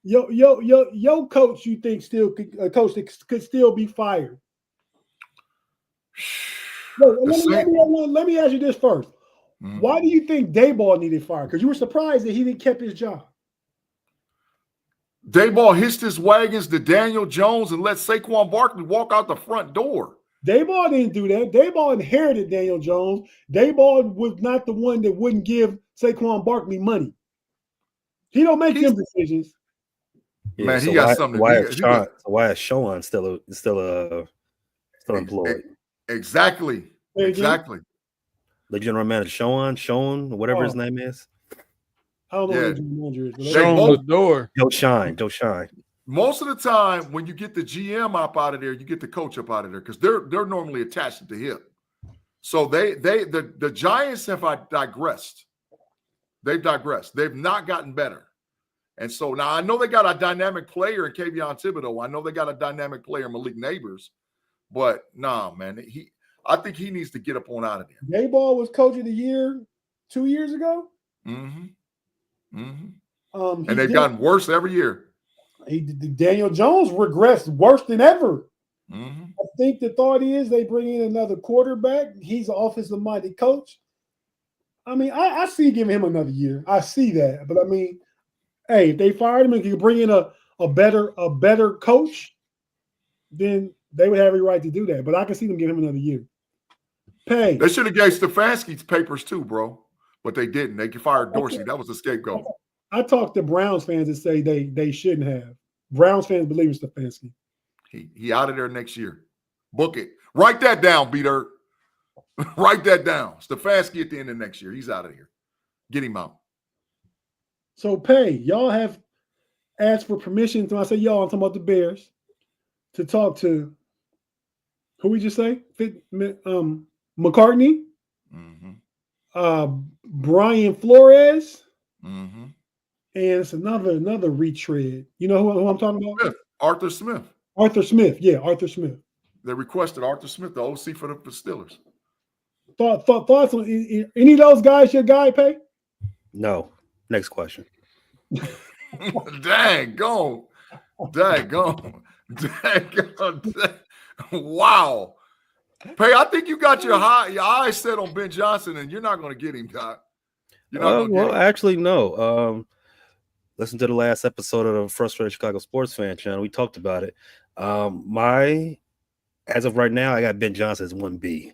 A: your coach, you think could still be fired? Let me ask you this first. Why do you think Dayball needed fired? Because you were surprised that he didn't kept his job.
B: Dayball hitched his wagons to Daniel Jones and let Saquon Barkley walk out the front door.
A: Dayball didn't do that. Dayball inherited Daniel Jones. Dayball was not the one that wouldn't give Saquon Barkley money. He don't make them decisions.
D: Yeah,
B: man,
D: so
B: he got something.
D: Why is Sean still employed?
B: Exactly.
D: The general manager, Sean, whatever his name is.
A: I don't know what the general manager is.
C: Sean the door.
D: Joe Shine.
B: Most of the time, when you get the GM up out of there, you get the coach up out of there because they're normally attached at the hip. So the Giants have digressed. They've digressed. They've not gotten better. And so now I know they got a dynamic player in Kayvon Thibodeau. I know they got a dynamic player in Malik Neighbors. But nah, man, I think he needs to get up on out of there.
A: Dayball was coach of the year 2 years ago.
B: And they've gotten worse every year.
A: Daniel Jones regressed worse than ever.
B: I
A: think the thought is they bring in another quarterback. He's an offensive-minded coach. I mean, I see giving him another year. I see that. But, I mean, hey, if they fired him and could bring in a better coach, then they would have every right to do that. But I can see them giving him another year. Pay.
B: They should have gave Stefanski's papers too, bro. But they didn't. They fired Dorsey. That was the scapegoat.
A: I talked to Browns fans that say they shouldn't have. Browns fans believe in Stefanski.
B: He out of there next year. Book it. Write that down, B-Dirt. Write that down. Stefanski at the end of next year. He's out of here. get him out.
A: So, Pay, y'all have asked for permission. When I say y'all, I'm talking about the Bears, to talk to who we just say? McCartney, Brian Flores, and it's another retread. You know who I'm talking about?
B: Smith. Arthur Smith.
A: Arthur Smith. Yeah, Arthur Smith.
B: They requested Arthur Smith, the OC for the Steelers.
A: Thoughts on any of those guys? Your guy, Pay?
D: No. Next question.
B: Dang, go. Wow. Pay, I think you got your eyes set on Ben Johnson, and you're not going to get him, Doc.
D: Actually, no. Listen to the last episode of the Frustrated Chicago Sports Fan channel. We talked about it. As of right now, I got Ben Johnson as 1B.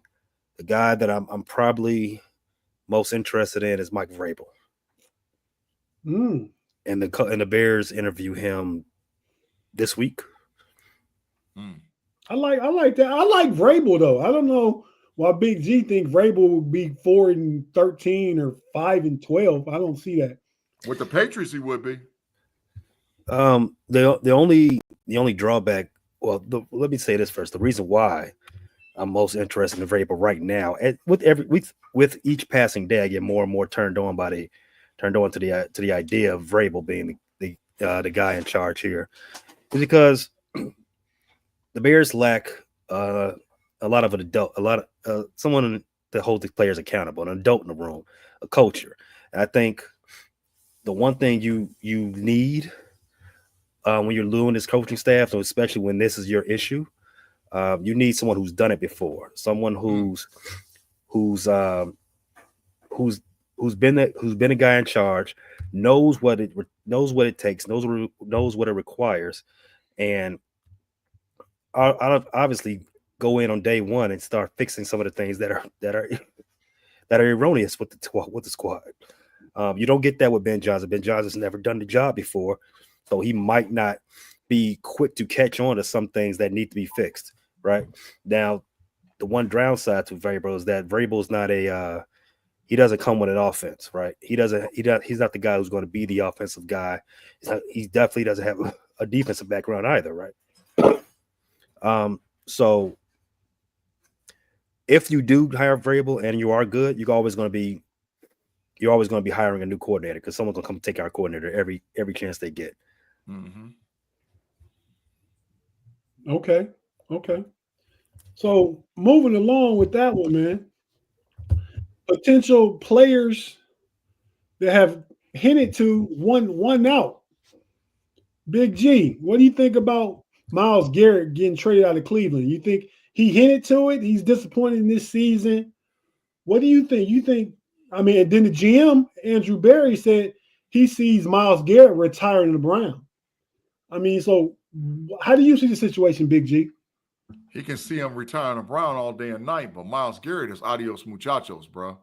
D: The guy that I'm probably most interested in is Mike Vrabel. And the Bears interview him this week.
A: I like that. I like Vrabel though. I don't know why Big G think Vrabel would be 4-13 or 5-12. I don't see that.
B: With the Patriots, he would be.
D: The only drawback. Well, let me say this first. The reason why I'm most interested in Vrabel right now, with each passing day, I get more and more turned on to the idea of Vrabel being the guy in charge here, is because the Bears lack a lot of someone that holds the players accountable, an adult in the room, a culture. And I think the one thing you need when you're losing this coaching staff, so especially when this is your issue, you need someone who's done it before, someone who's been a guy in charge, knows what it takes, knows what it requires, and I'll obviously go in on day one and start fixing some of the things that are erroneous with the squad. You don't get that with Ben Johnson. Ben Johnson's never done the job before, so he might not be quick to catch on to some things that need to be fixed. Right now, the one downside to Vrabel is that Vrabel's not he doesn't come with an offense, right? He's not the guy who's going to be the offensive guy. He definitely doesn't have a defensive background either, right? So if you do hire Vrabel and you are good, you're always going to be hiring a new coordinator, because someone's going to come take our coordinator every chance they get.
A: Okay. So moving along with that one, man. Potential players that have hinted to one out. Big G, what do you think about Myles Garrett getting traded out of Cleveland? You think he hinted to it? He's disappointed in this season. What do you think? And then the GM, Andrew Berry, said he sees Myles Garrett retiring the Browns. So how do you see the situation, Big G?
B: He can see him retiring a Brown all day and night, but Myles Garrett is adios muchachos, bro.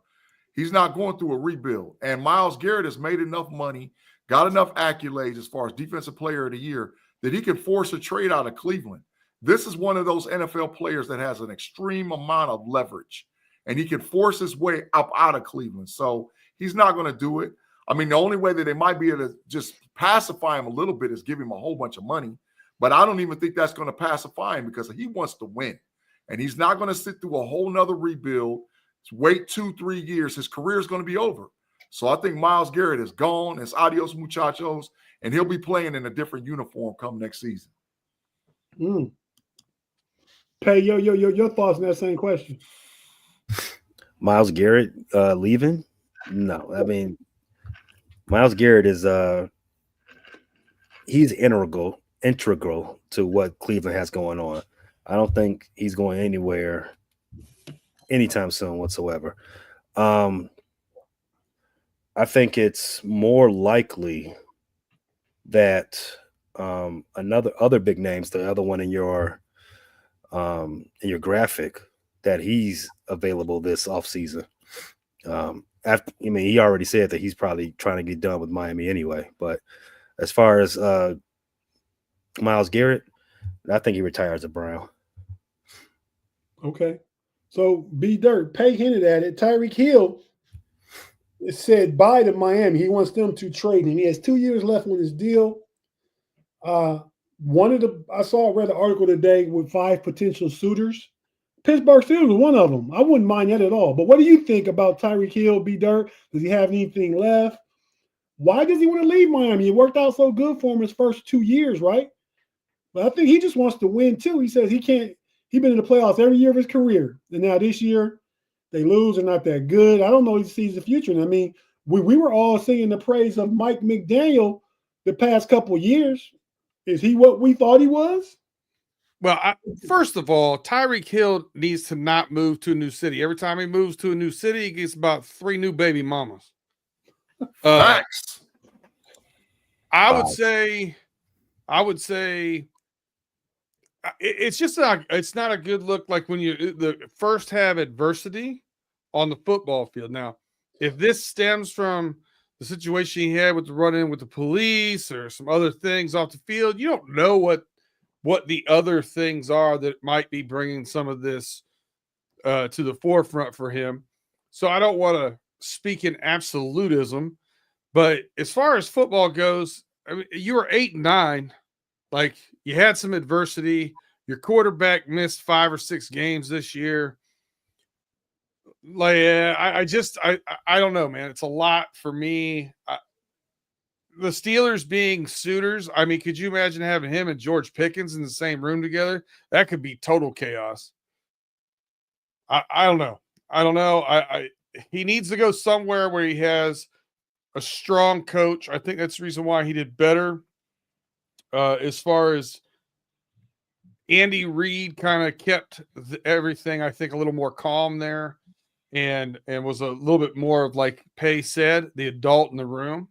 B: He's not going through a rebuild. And Myles Garrett has made enough money, got enough accolades as far as Defensive Player of the Year, that he can force a trade out of Cleveland. This is one of those NFL players that has an extreme amount of leverage, and he can force his way up out of Cleveland. So he's not going to do it. The only way that they might be able to just pacify him a little bit is give him a whole bunch of money. But I don't even think that's going to pacify him, because he wants to win. And he's not going to sit through a whole nother rebuild, wait 2-3 years. His career is going to be over. So I think Myles Garrett is gone. It's adios muchachos. And he'll be playing in a different uniform come next season.
A: Pay, your thoughts on that same question.
D: Myles Garrett leaving? No. Myles Garrett is he's integral to what Cleveland has going on. I don't think he's going anywhere anytime soon whatsoever. I think it's more likely that other big names, the other one in your graphic, that he's available this offseason. He already said that he's probably trying to get done with Miami anyway. But as far as Myles Garrett, I think he retires a Brown.
A: Okay. So B Dirt, Pay hinted at it. Tyreek Hill said bye to Miami. He wants them to trade him. He has 2 years left on his deal. I read an article today with 5 potential suitors. Pittsburgh Steelers was one of them. I wouldn't mind that at all. But what do you think about Tyreek Hill, B. Dirt? Does he have anything left? Why does he want to leave Miami? It worked out so good for him his first 2 years, right? But I think he just wants to win too. He says he can't. He's been in the playoffs every year of his career, and now this year they lose. They're not that good. I don't know if he sees the future. And I mean, we were all singing the praise of Mike McDaniel the past couple of years. Is he what we thought he was?
C: Well, first of all, Tyreek Hill needs to not move to a new city. Every time he moves to a new city, he gets about 3 new baby mamas.
B: Facts.
C: I would say it's just it's not a good look. Like when you first have adversity on the football field. Now, if this stems from the situation he had with the run-in with the police or some other things off the field, you don't know what the other things are that might be bringing some of this to the forefront for him. So I don't want to speak in absolutism, but as far as football goes, I mean, you were 8-9. Like, you had some adversity. Your quarterback missed 5 or 6 games this year. Like, I don't know, man. It's a lot for me. The Steelers being suitors, I mean, could you imagine having him and George Pickens in the same room together? That could be total chaos. I don't know. I don't know. He needs to go somewhere where he has a strong coach. I think that's the reason why he did better. As far as Andy Reid kind of kept everything, I think, a little more calm there, and was a little bit more of, like Pay said, the adult in the room.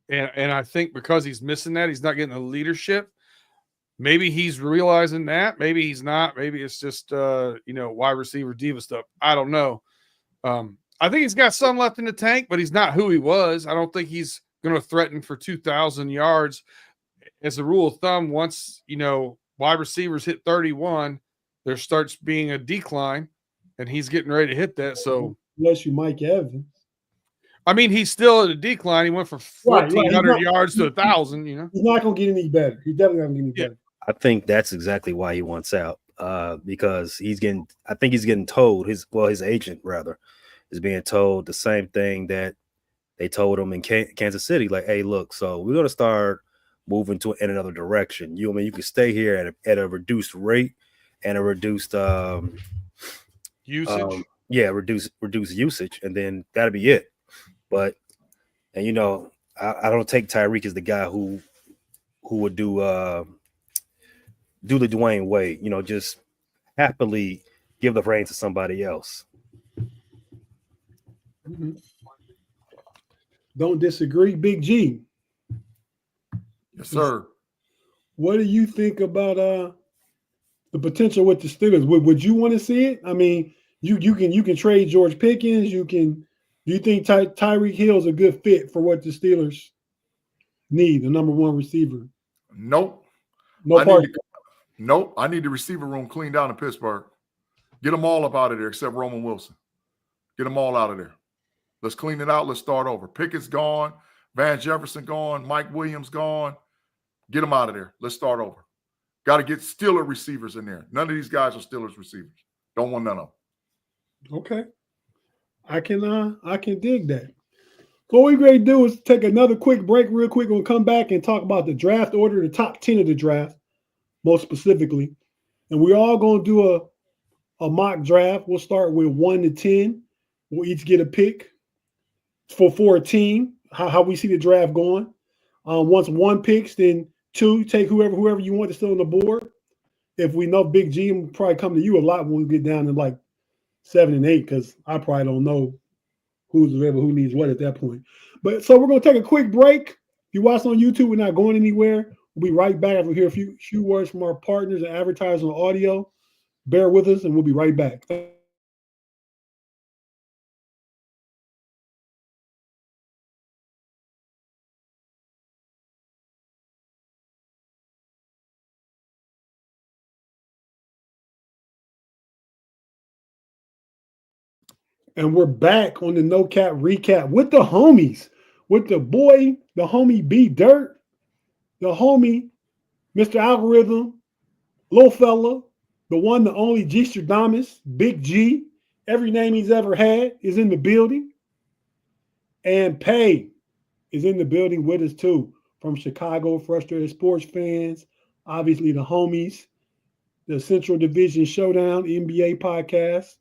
C: And I think because he's missing that, he's not getting the leadership. Maybe he's realizing that. Maybe he's not. Maybe it's just wide receiver diva stuff. I don't know. I think he's got some left in the tank, but he's not who he was. I don't think he's going to threaten for 2,000 yards. As a rule of thumb, once wide receivers hit 31, there starts being a decline, and he's getting ready to hit that. So
A: unless you Mike Evans.
C: I mean, he's still at a decline. He went from 1,400 yards to 1,000.
A: He's not going to get any better. He's definitely not going to get any better.
D: I think that's exactly why he wants out. Because I think he's getting told his agent rather is being told the same thing that they told him in Kansas City. Like, hey, look, so we're going to start moving in another direction. You can stay here at a reduced rate and a reduced
C: usage.
D: Reduce usage, and then that'll be it. But I don't take Tyreek as the guy who would do the Dwayne Wade, just happily give the reins to somebody else.
A: Mm-hmm. Don't disagree, Big G.
B: Yes, sir.
A: What do you think about the potential with the Steelers? Would you want to see it? I mean, you can trade George Pickens. Do you think Tyreek Hill is a good fit for what the Steelers need, the number 1 receiver?
B: Nope. I need the receiver room cleaned down in Pittsburgh. Get them all up out of there except Roman Wilson. Get them all out of there. Let's clean it out. Let's start over. Pickett's gone. Van Jefferson gone. Mike Williams gone. Get them out of there. Let's start over. Got to get Steelers receivers in there. None of these guys are Steelers receivers. Don't want none of them.
A: Okay. I can dig that. What we're going to do is take another quick break real quick. We'll come back and talk about the draft order, the top 10 of the draft, most specifically. And we're all going to do a mock draft. We'll start with 1 to 10. We'll each get a pick for a team, how we see the draft going. Once 1 picks, then 2, take whoever you want to still on the board. If we know Big G, will probably come to you a lot when we get down to like 7 and 8, because I probably don't know who's available, who needs what at that point. But so we're going to take a quick break. If you watch on YouTube, we're not going anywhere. We'll be right back after we hear a few words from our partners and advertisers on audio. Bear with us, and we'll be right back. And we're back on the No Cap recap with the homies, with the boy, the homie B Dirt, the homie, Mr. Algorithm, little fella, the one, the only G Stradamus, Big G. Every name he's ever had is in the building. And Pay is in the building with us too, from Chicago Frustrated Sports Fans, obviously the homies, the Central Division Showdown NBA podcast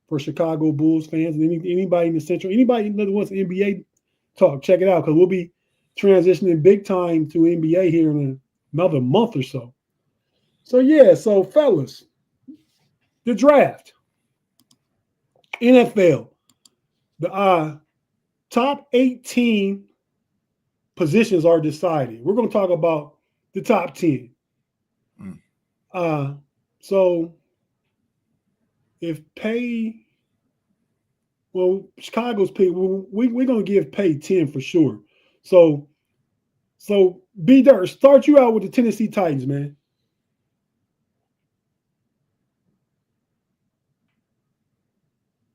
A: for Chicago Bulls fans, and anybody in the Central, anybody that wants NBA talk, check it out, because we'll be transitioning big time to NBA here in another month or so. So fellas, the draft, NFL, the top 18 positions are decided. We're going to talk about the top 10. So if Pay, well, Chicago's pick, we're going to give Pay 10 for sure. So B Dirt, start you out with the Tennessee Titans, man.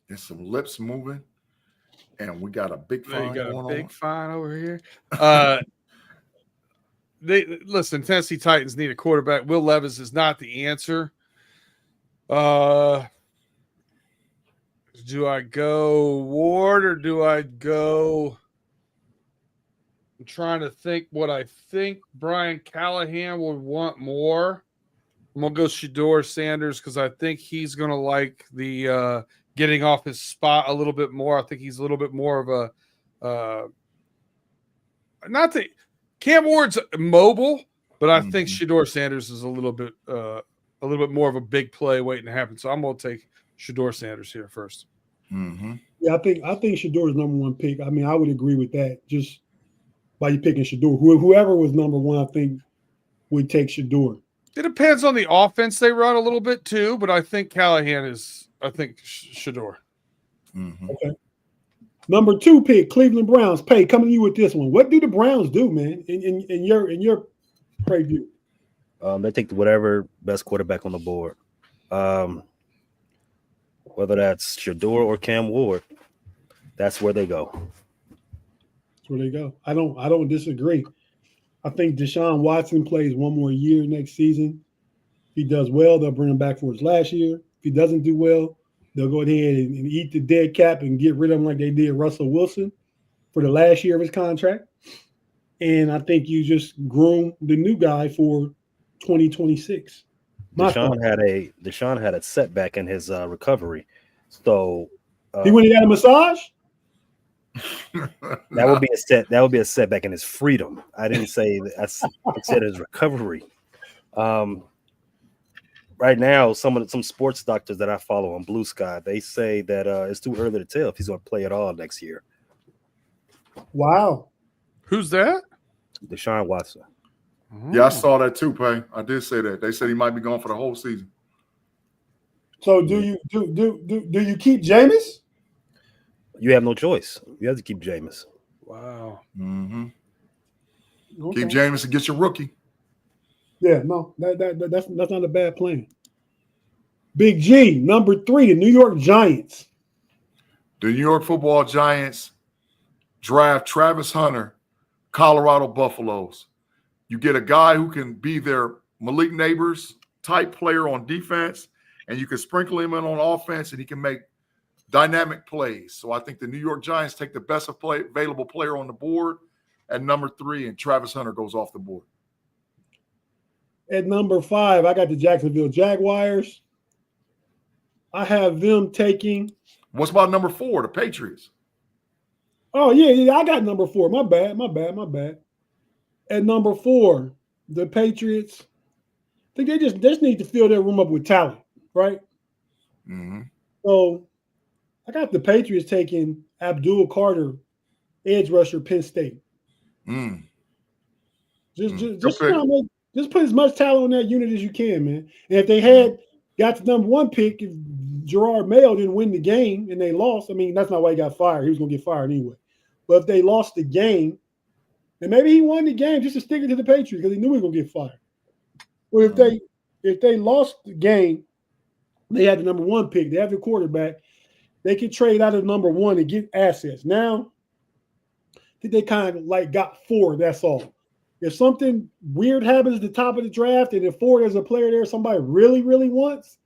B: There's some lips moving, and we got a big fine going on.
C: Big fine over here. Listen, Tennessee Titans need a quarterback. Will Levis is not the answer. Do I go Ward or do I go? I'm trying to think what I think Brian Callahan would want more. I'm going to go Shedeur Sanders because I think he's going to like the getting off his spot a little bit more. I think he's a little bit more of a not that Cam Ward's mobile, but I think Shedeur Sanders is a little bit more of a big play waiting to happen. So I'm going to take Shedeur Sanders here first.
B: Mm-hmm.
A: Yeah, I think Shedeur is number one pick. I mean, I would agree with that. Just by you picking Shedeur, whoever was number one, I think would take Shedeur.
C: It depends on the offense they run a little bit too, but I think Callahan is. I think Shedeur.
B: Mm-hmm.
A: Okay. Number 2 pick, Cleveland Browns. Pay, coming to you with this one. What do the Browns do, man? In your preview?
D: They take whatever best quarterback on the board. Whether that's Shedeur or Cam Ward, that's where they go.
A: That's where they go. I don't disagree. I think Deshaun Watson plays one more year next season. If he does well, they'll bring him back for his last year. If he doesn't do well, they'll go ahead and eat the dead cap and get rid of him like they did Russell Wilson for the last year of his contract. And I think you just groom the new guy for 2026.
D: Deshaun had a setback in his recovery, so
A: he went and got a massage.
D: That would be a setback in his freedom. I didn't say that. I said his recovery. Right now, some sports doctors that I follow on Blue Sky, they say that it's too early to tell if he's going to play at all next year.
A: Wow,
C: who's that?
D: Deshaun Watson.
B: Yeah, I saw that too, Pay. I did say that. They said he might be gone for the whole season.
A: So do you keep Jameis?
D: You have no choice. You have to keep Jameis.
C: Wow.
B: Mm-hmm.
A: Okay.
B: Keep Jameis and get your rookie.
A: Yeah, no, that's not a bad plan. Big G, number 3, the New York Giants.
B: The New York Football Giants draft Travis Hunter, Colorado Buffaloes. You get a guy who can be their Malik Neighbors type player on defense, and you can sprinkle him in on offense, and he can make dynamic plays. So I think the New York Giants take the best available player on the board at number 3, and Travis Hunter goes off the board.
A: At number 5, I got the Jacksonville Jaguars. I have them taking.
B: What's about number 4, the Patriots?
A: Oh, yeah, I got number 4. My bad. At number 4, the Patriots. I think they just need to fill their room up with talent, right?
B: Mm-hmm.
A: So I got the Patriots taking Abdul Carter, edge rusher, Penn State. Just put as much talent on that unit as you can, man. And if they had got the number 1 pick, if Gerard Mayo didn't win the game and they lost, I mean, that's not why he got fired. He was going to get fired anyway. But if they lost the game, and maybe he won the game just to stick it to the Patriots because he knew he was going to get fired. But if they lost the game, they had the number 1 pick, they have the quarterback, they could trade out of number 1 and get assets. Now, I think they kind of like got 4. That's all. If something weird happens at the top of the draft, and if 4 there's a player there somebody really, really wants,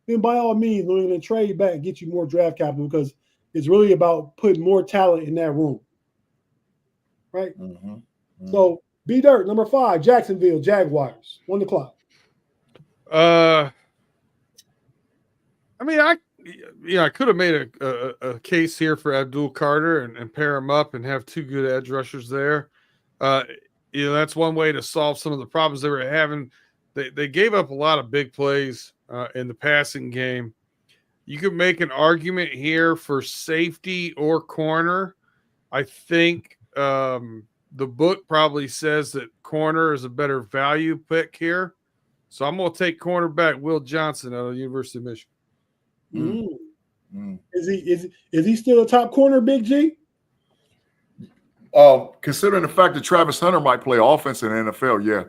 A: then by all means, we're going to trade back and get you more draft capital because it's really about putting more talent in that room. Right? Mm-hmm. So, B-Dirt, number 5, Jacksonville Jaguars, 1 o'clock.
C: I mean, I could have made a case here for Abdul Carter and pair him up and have 2 good edge rushers there. That's one way to solve some of the problems they were having. They gave up a lot of big plays in the passing game. You could make an argument here for safety or corner. I think the book probably says that corner is a better value pick here. So I'm going to take cornerback Will Johnson out of the University of Michigan.
A: Is he still a top corner, Big G?
B: Considering the fact that Travis Hunter might play offense in the NFL, yeah,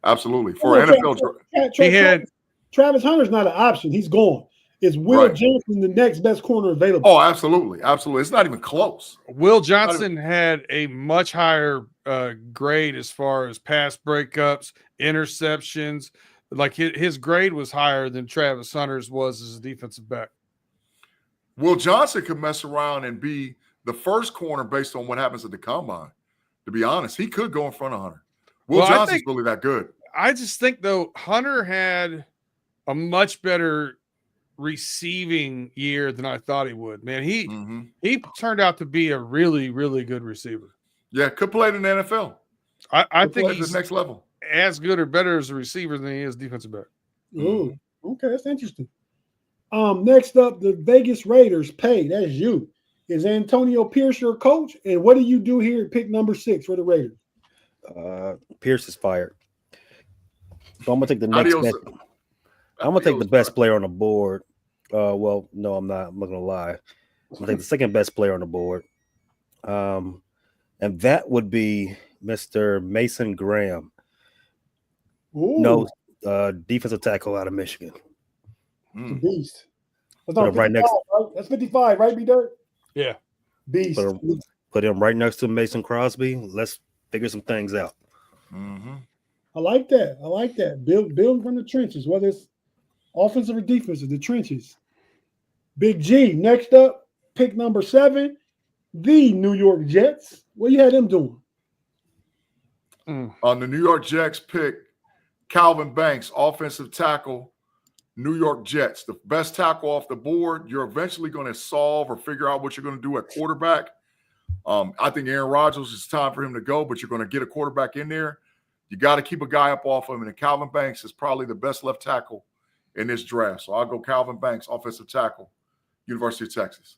B: absolutely. For NFL,
A: Travis Hunter's not an option. He's gone. Is Will Johnson the next best corner available?
B: Oh, absolutely. Absolutely. It's not even close.
C: Will Johnson had a much higher grade as far as pass breakups, interceptions. Like his grade was higher than Travis Hunter's was as a defensive back.
B: Will Johnson could mess around and be the first corner based on what happens at the combine. To be honest, he could go in front of Hunter. Will Johnson's really that good.
C: I just think, though, Hunter had a much better receiving year than I thought he would. Man, he turned out to be a really, really good receiver.
B: Yeah, could play in the NFL.
C: I think he's
B: the next level.
C: As good or better as a receiver than he is defensive back.
A: Ooh, okay, that's interesting. Next up, the Vegas Raiders. Pay, that's you. Is Antonio Pierce your coach? And what do you do here at pick number 6 for the Raiders?
D: Pierce is fired. So I'm gonna take the next best. I'm gonna take the best player on the board. Well, no, I'm not. I'm not gonna lie. I'm gonna take the second best player on the board. And that would be Mr. Mason Graham.
A: Ooh.
D: No, defensive tackle out of Michigan.
A: Beast. That's
D: Put him right next.
A: Right? That's 55, right, B-Dirt?
C: Yeah.
A: Beast.
D: Put him right next to Mason Crosby. Let's figure some things out.
A: I like that. I like that. Build from the trenches, whether it's offensive or defensive, the trenches. Big G. Next up, pick number 7, the New York Jets. What you had them doing?
B: On the New York Jets pick, Calvin Banks, offensive tackle, New York Jets. The best tackle off the board. You're eventually going to solve or figure out what you're going to do at quarterback. I think Aaron Rodgers, it's time for him to go, but you're going to get a quarterback in there. You got to keep a guy up off of him, and Calvin Banks is probably the best left tackle in this draft. So I'll go Calvin Banks, offensive tackle, University of Texas.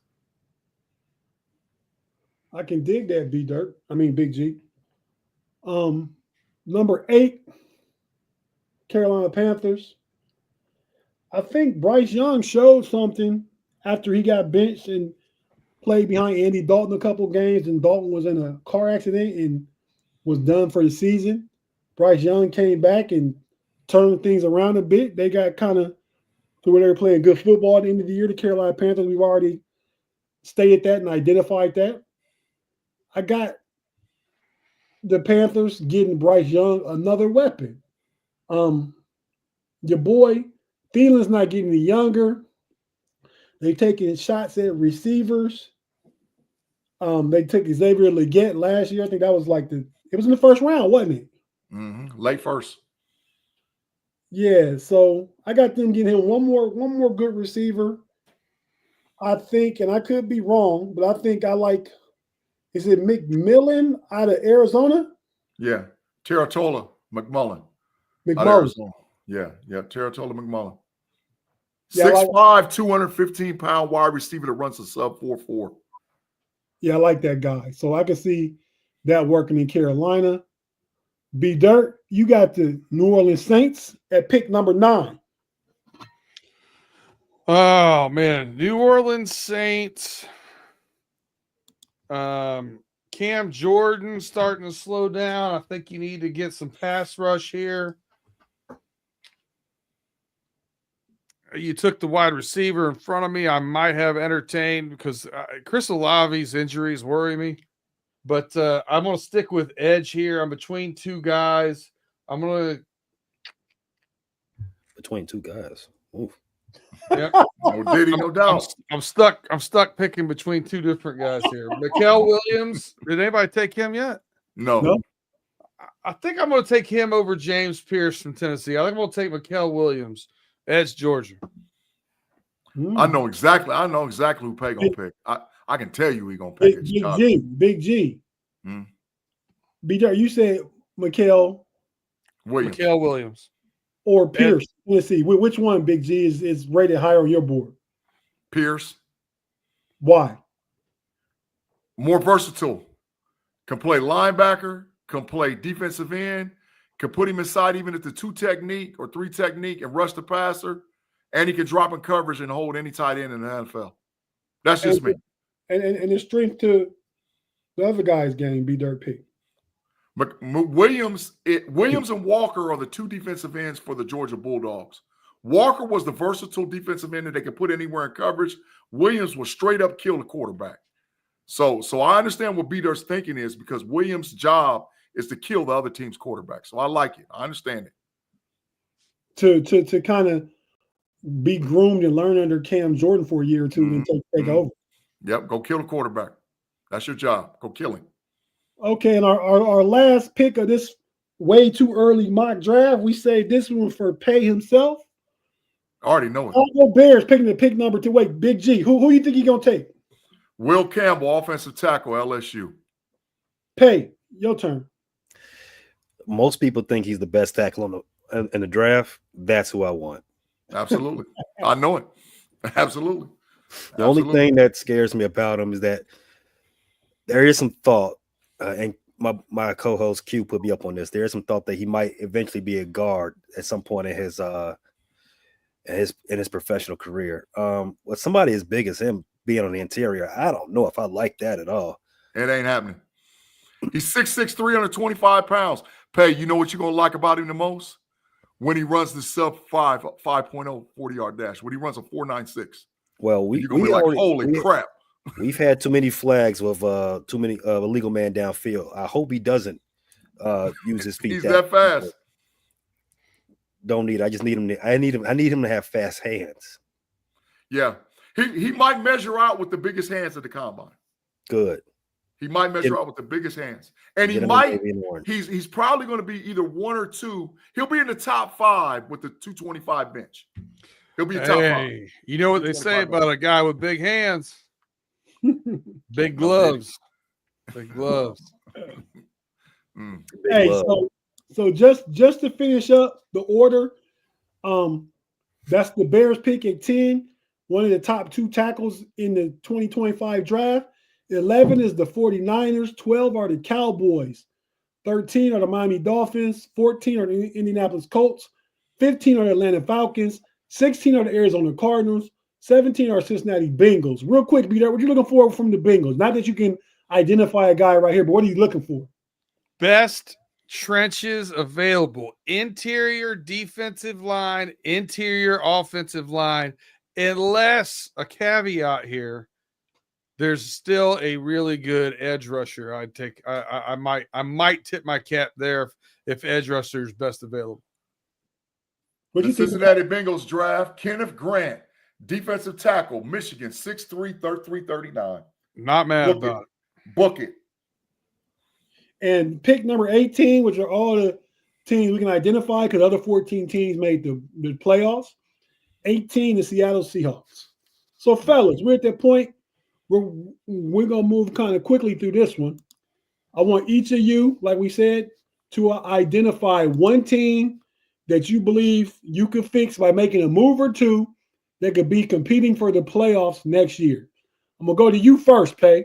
A: I can dig that, Big G. Number 8, Carolina Panthers. I think Bryce Young showed something after he got benched and played behind Andy Dalton a couple games, and Dalton was in a car accident and was done for the season. Bryce Young came back and turned things around a bit. They got kind of to where they were playing good football at the end of the year. The Carolina Panthers, we've already stated that and identified that. I got the Panthers getting Bryce Young another weapon. Your boy Thielen's not getting any younger. They taking shots at receivers. They took Xavier Legette last year. I think that was it was in the first round, wasn't it?
B: Late first.
A: Yeah, so I got them getting him one more good receiver. I think, and I could be wrong, but I think I like, is it McMillan out of Arizona?
B: Yeah, Terratola McMullen. Yeah, Terratola McMullen. 6'5", 215-pound wide receiver that runs a sub 4.4.
A: Yeah, I like that guy. So I can see that working in Carolina. B Dirt, you got the New Orleans Saints at pick number 9.
C: Oh man, New Orleans Saints. Cam Jordan starting to slow down. I think you need to get some pass rush here. you took the wide receiver in front of me, I might have entertained because Chris Olave's injuries worry me. But I'm going to stick with edge here. I'm between two guys. I'm going to
D: between two guys. Oof.
C: Yep.
B: No Diddy, no doubt.
C: I'm stuck picking between two different guys here. Mikael Williams. Did anybody take him yet?
B: No.
C: I think I'm going to take him over James Pierce from Tennessee. I think I'm going to take Mikael Williams, edge Georgia.
B: I know exactly who Pay gonna pick. I can tell you he gonna pick it.
A: Big G. B-Dart, you said Mikael
C: Williams.
A: Or Pierce. Let's see. Which one, Big G, is rated higher on your board?
B: Pierce.
A: Why?
B: More versatile. Can play linebacker, can play defensive end, can put him inside even at the 2 technique or 3 technique and rush the passer, and he can drop in coverage and hold any tight end in the NFL. That's just me.
A: And the strength to the other guy's game, B-Dirt pick.
B: Williams and Walker are the 2 defensive ends for the Georgia Bulldogs. Walker was the versatile defensive end that they could put anywhere in coverage. Williams will straight up kill the quarterback. So I understand what B-Dirt's thinking is, because Williams' job is to kill the other team's quarterback. So I like it. I understand it.
A: To kind of be groomed and learn under Cam Jordan for a year or two and take over.
B: Yep, go kill the quarterback. That's your job. Go kill him.
A: Okay, and our last pick of this way too early mock draft, we say this one for Pay himself.
B: I already know it.
A: Chicago Bears picking the pick number 2. Wait, Big G, who you think he gonna take?
B: Will Campbell, offensive tackle, LSU.
A: Pay, your turn.
D: Most people think he's the best tackle in the draft. That's who I want.
B: Absolutely. I know it. Absolutely.
D: The only thing that scares me about him is that there is some thought, and my co-host Q put me up on this. There is some thought that he might eventually be a guard at some point in his professional career. With somebody as big as him being on the interior, I don't know if I like that at all.
B: It ain't happening. He's 6'6", 325 pounds. Pay, you know what you're going to like about him the most? When he runs the sub 5.0 40-yard dash. When he runs a 4.96.
D: Well, we
B: like, holy crap.
D: We've had too many flags with too many illegal man downfield. I hope he doesn't use his feet.
B: He's that fast.
D: Don't need. I just need him. I need him to have fast hands.
B: Yeah, he might measure out with the biggest hands at the combine.
D: Good.
B: He might measure out with the biggest hands, and he might. He's probably going to be either 1 or 2. He'll be in the top 5 with the 225 bench. He'll be a top 5.
C: You know what they say about a guy with big hands? Big gloves. Big gloves.
A: Hey, so just to finish up the order, that's the Bears pick at 10, one of the top 2 tackles in the 2025 draft. 11 is the 49ers, 12 are the Cowboys, 13 are the Miami Dolphins, 14 are the Indianapolis Colts, 15 are the Atlanta Falcons, 16 are the Arizona Cardinals, 17 are Cincinnati Bengals. Real quick, B-Dart, what are you looking for from the Bengals? Not that you can identify a guy right here, but what are you looking for?
C: Best trenches available. Interior defensive line, interior offensive line. Unless a caveat here, there's still a really good edge rusher. I'd take. I might tip my cap there if edge rusher is best available.
B: The Cincinnati Bengals draft Kenneth Grant, defensive tackle, Michigan, 6'3", 339.
C: Not mad about it.
B: Book it.
A: And pick number 18, which are all the teams we can identify because other 14 teams made the playoffs. 18, the Seattle Seahawks. So, fellas, we're at that point. We're going to move kind of quickly through this one. I want each of you, like we said, to identify one team that you believe you could fix by making a move or two that could be competing for the playoffs next year. I'm going to go to you first, Pay.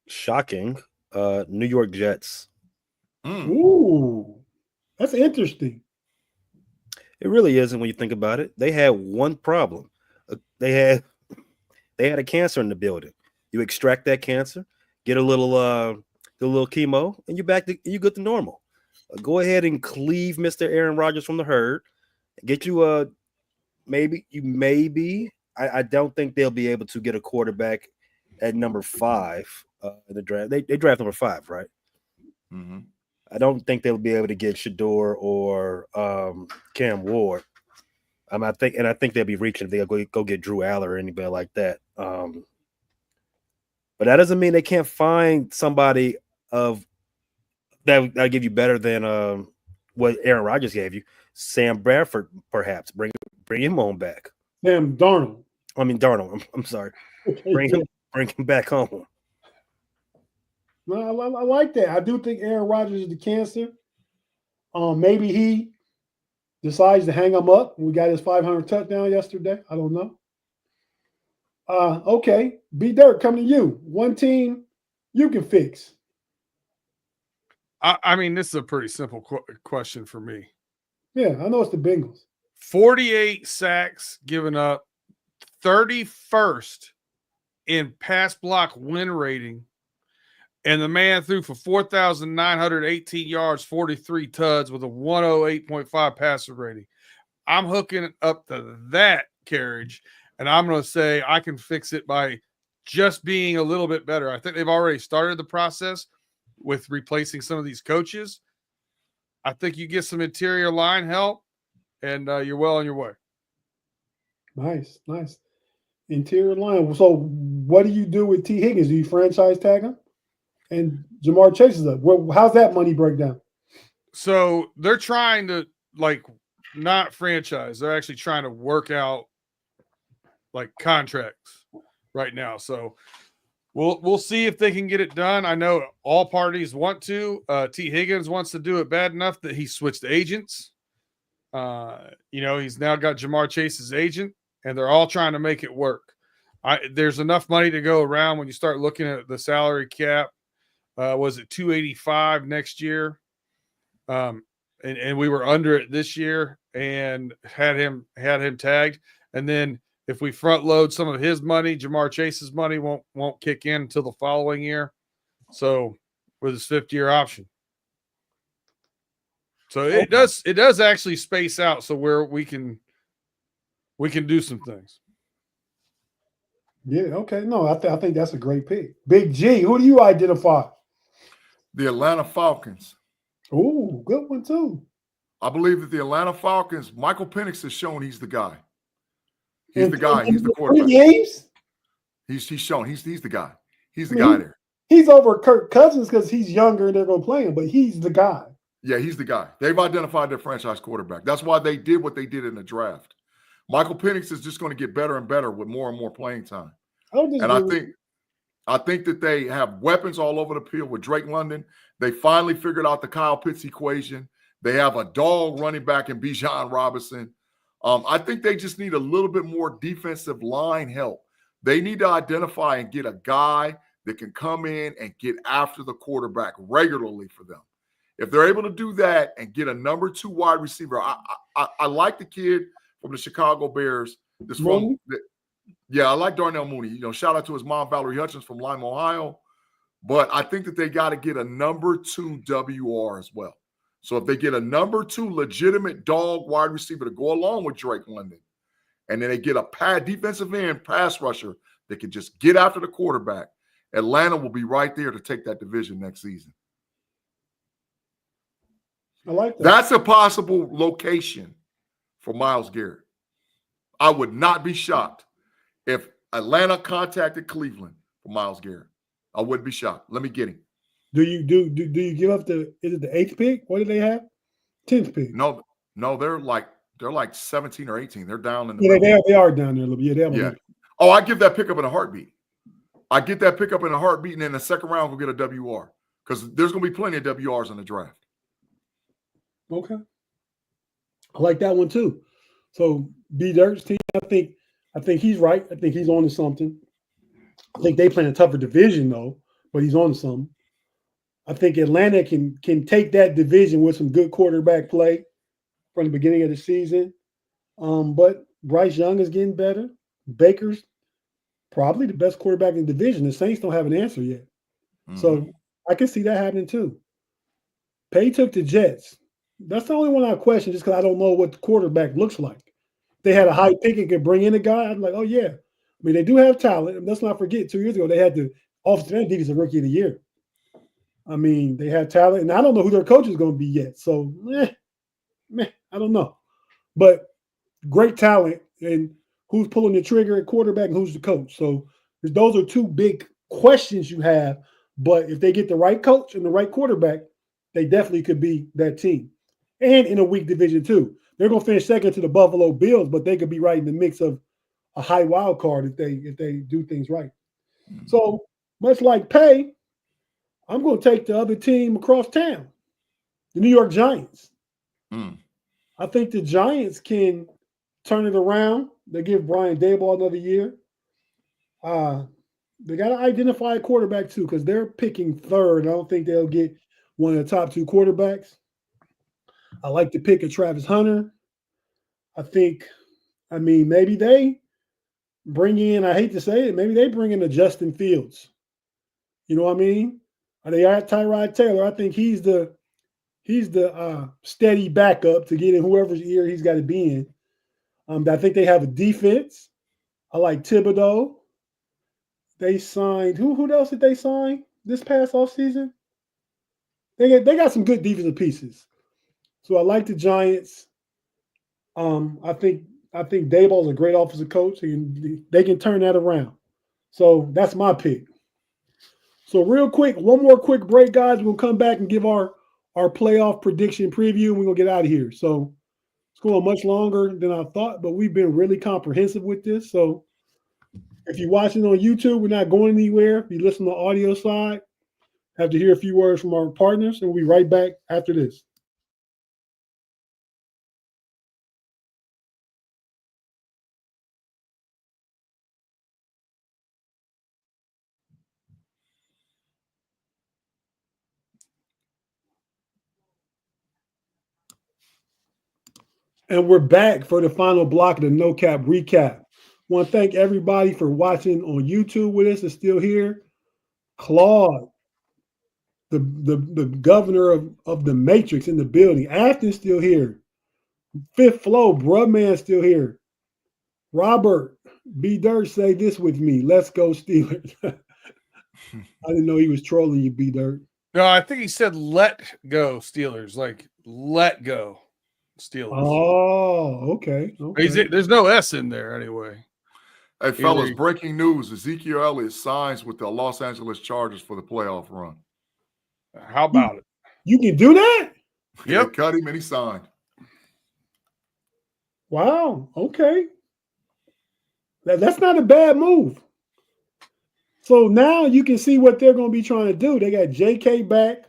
D: Shocking. New York Jets.
A: Ooh, that's interesting.
D: It really isn't when you think about it. They had one problem. They had a cancer in the building. You extract that cancer, get a little chemo, and you good to normal. Go ahead and cleave Mr. Aaron Rodgers from the herd. Get you maybe. I don't think they'll be able to get a quarterback at number 5 in the draft. They draft number 5, right?
B: Mm-hmm.
D: I don't think they'll be able to get Shador or Cam Ward. I think they'll be reaching if they'll go get Drew Aller or anybody like that. But that doesn't mean they can't find somebody that'll give you better than what Aaron Rodgers gave you. Sam Bradford, perhaps bring him on back.
A: Sam Darnold.
D: I mean Darnold. I'm sorry. Bring him back home.
A: No, I like that. I do think Aaron Rodgers is the cancer. Maybe he decides to hang him up. We got his 500 touchdown yesterday. I don't know. Okay. B Dirt, coming to you. One team you can fix.
C: I mean, this is a pretty simple question for me.
A: Yeah, I know it's the Bengals.
C: 48 sacks given up, 31st in pass block win rating, and the man threw for 4,918 yards, 43 tuds with a 108.5 passer rating. I'm hooking up to that carriage, and I'm going to say I can fix it by just being a little bit better. I think they've already started the process with replacing some of these coaches. I think you get some interior line help, and you're well on your way.
A: Nice. Interior line. So what do you do with T. Higgins? Do you franchise tag him? And Jamar Chase is up. How's that money breakdown?
C: So they're trying to not franchise. They're actually trying to work out contracts right now. So we'll see if they can get it done. I know all parties want to. T. Higgins wants to do it bad enough that he switched agents. He's now got Jamar Chase's agent, and they're all trying to make it work. There's enough money to go around when you start looking at the salary cap. Was it 285 next year? And we were under it this year and had him tagged. And then if we front load some of his money, Jamar Chase's money won't kick in until the following year. So with his 5th-year option. So it does actually space out so where we can do some things.
A: Yeah, okay. No, I think that's a great pick. Big G, who do you identify?
B: The Atlanta Falcons.
A: Ooh, good one too.
B: I believe that the Atlanta Falcons, Michael Penix has shown he's the guy. He's the guy. He's the quarterback.
A: Games?
B: He's shown he's the guy. He's the guy there.
A: He's over Kirk Cousins because he's younger and they're going to play him, but he's the guy.
B: Yeah, he's the guy. They've identified their franchise quarterback. That's why they did what they did in the draft. Michael Penix is just going to get better and better with more and more playing time. I think that they have weapons all over the field with Drake London. They finally figured out the Kyle Pitts equation. They have a dog running back in Bijan Robinson. I think they just need a little bit more defensive line help. They need to identify and get a guy that can come in and get after the quarterback regularly for them. If they're able to do that and get a number 2 wide receiver, I like the kid from the Chicago Bears. I like Darnell Mooney. Shout out to his mom, Valerie Hutchins from Lima, Ohio. But I think that they got to get a number 2 WR as well. So if they get a number 2 legitimate dog wide receiver to go along with Drake London, and then they get a defensive end pass rusher that can just get after the quarterback, Atlanta will be right there to take that division next season.
A: I like that.
B: That's a possible location for Myles Garrett. I would not be shocked if Atlanta contacted Cleveland for Myles Garrett. I wouldn't be shocked. Let me get him.
A: Do you give up is it the 8th pick? What did they have? 10th pick.
B: No, they're like 17 or 18. They're down in the
A: they are down there a little bit.
B: Yeah. Oh, I give that pickup in a heartbeat. I get that pickup in a heartbeat, and in the second round we'll get a WR because there's going to be plenty of WRs in the draft.
A: Okay. I like that one too. So B Dirt's team, I think he's right. I think he's on to something. I think they play in a tougher division though, but he's on to something. I think Atlanta can take that division with some good quarterback play from the beginning of the season. But Bryce Young is getting better. Baker's probably the best quarterback in the division. The Saints don't have an answer yet. Mm-hmm. So I can see that happening too. Pay took the Jets. That's the only one I question just because I don't know what the quarterback looks like. they had a high pick and could bring in a guy, I'm like, oh yeah. I mean, they do have talent. And let's not forget, 2 years ago they had the offensive and defensive rookie of the year. I mean, they have talent, and I don't know who their coach is going to be yet. So, I don't know. But great talent, and who's pulling the trigger at quarterback and who's the coach. So those are two big questions you have. But if they get the right coach and the right quarterback, they definitely could be that team. And in a weak division too. They're going to finish second to the Buffalo Bills, but they could be right in the mix of a high wild card if they do things right. So much like Pay, I'm going to take the other team across town, the New York Giants. I think the Giants can turn it around. They give Brian Daboll another year. They got to identify a quarterback too, because they're picking third. I don't think they'll get one of the top two quarterbacks. I like the pick of Travis Hunter. Maybe they bring in, I hate to say it, maybe they bring in a Justin Fields. You know what I mean? They at Tyrod Taylor. I think he's the steady backup to get in whoever's ear he's got to be in. I think they have a defense. I like Thibodeau. They signed who else did they sign this past offseason? They got some good defensive pieces. So I like the Giants. I think Daboll's a great offensive coach. They can turn that around. So that's my pick. So real quick, one more quick break, guys. We'll come back and give our playoff prediction preview, and we're going to get out of here. So it's going much longer than I thought, but we've been really comprehensive with this. So if you're watching on YouTube, we're not going anywhere. If you listen to the audio side, have to hear a few words from our partners, and we'll be right back after this. And we're back for the final block of the No Cap Recap. I want to thank everybody for watching on YouTube with us and still here. Claude, the governor of the Matrix in the building. Afton's still here. Fifth Flow, Brubman still here. Robert, B. Dirt, say this with me. Let's go Steelers. I didn't know he was trolling you, B. Dirt.
C: No, I think he said let go Steelers, like let go Steelers.
A: Oh, okay.
C: There's no S in there anyway.
B: Hey, fellas, breaking news. Ezekiel Elliott signs with the Los Angeles Chargers for the playoff run.
C: How about it?
A: You can do that?
C: Yep.
B: They cut him and he signed.
A: Wow. Okay. That's not a bad move. So now you can see what they're going to be trying to do. They got JK back.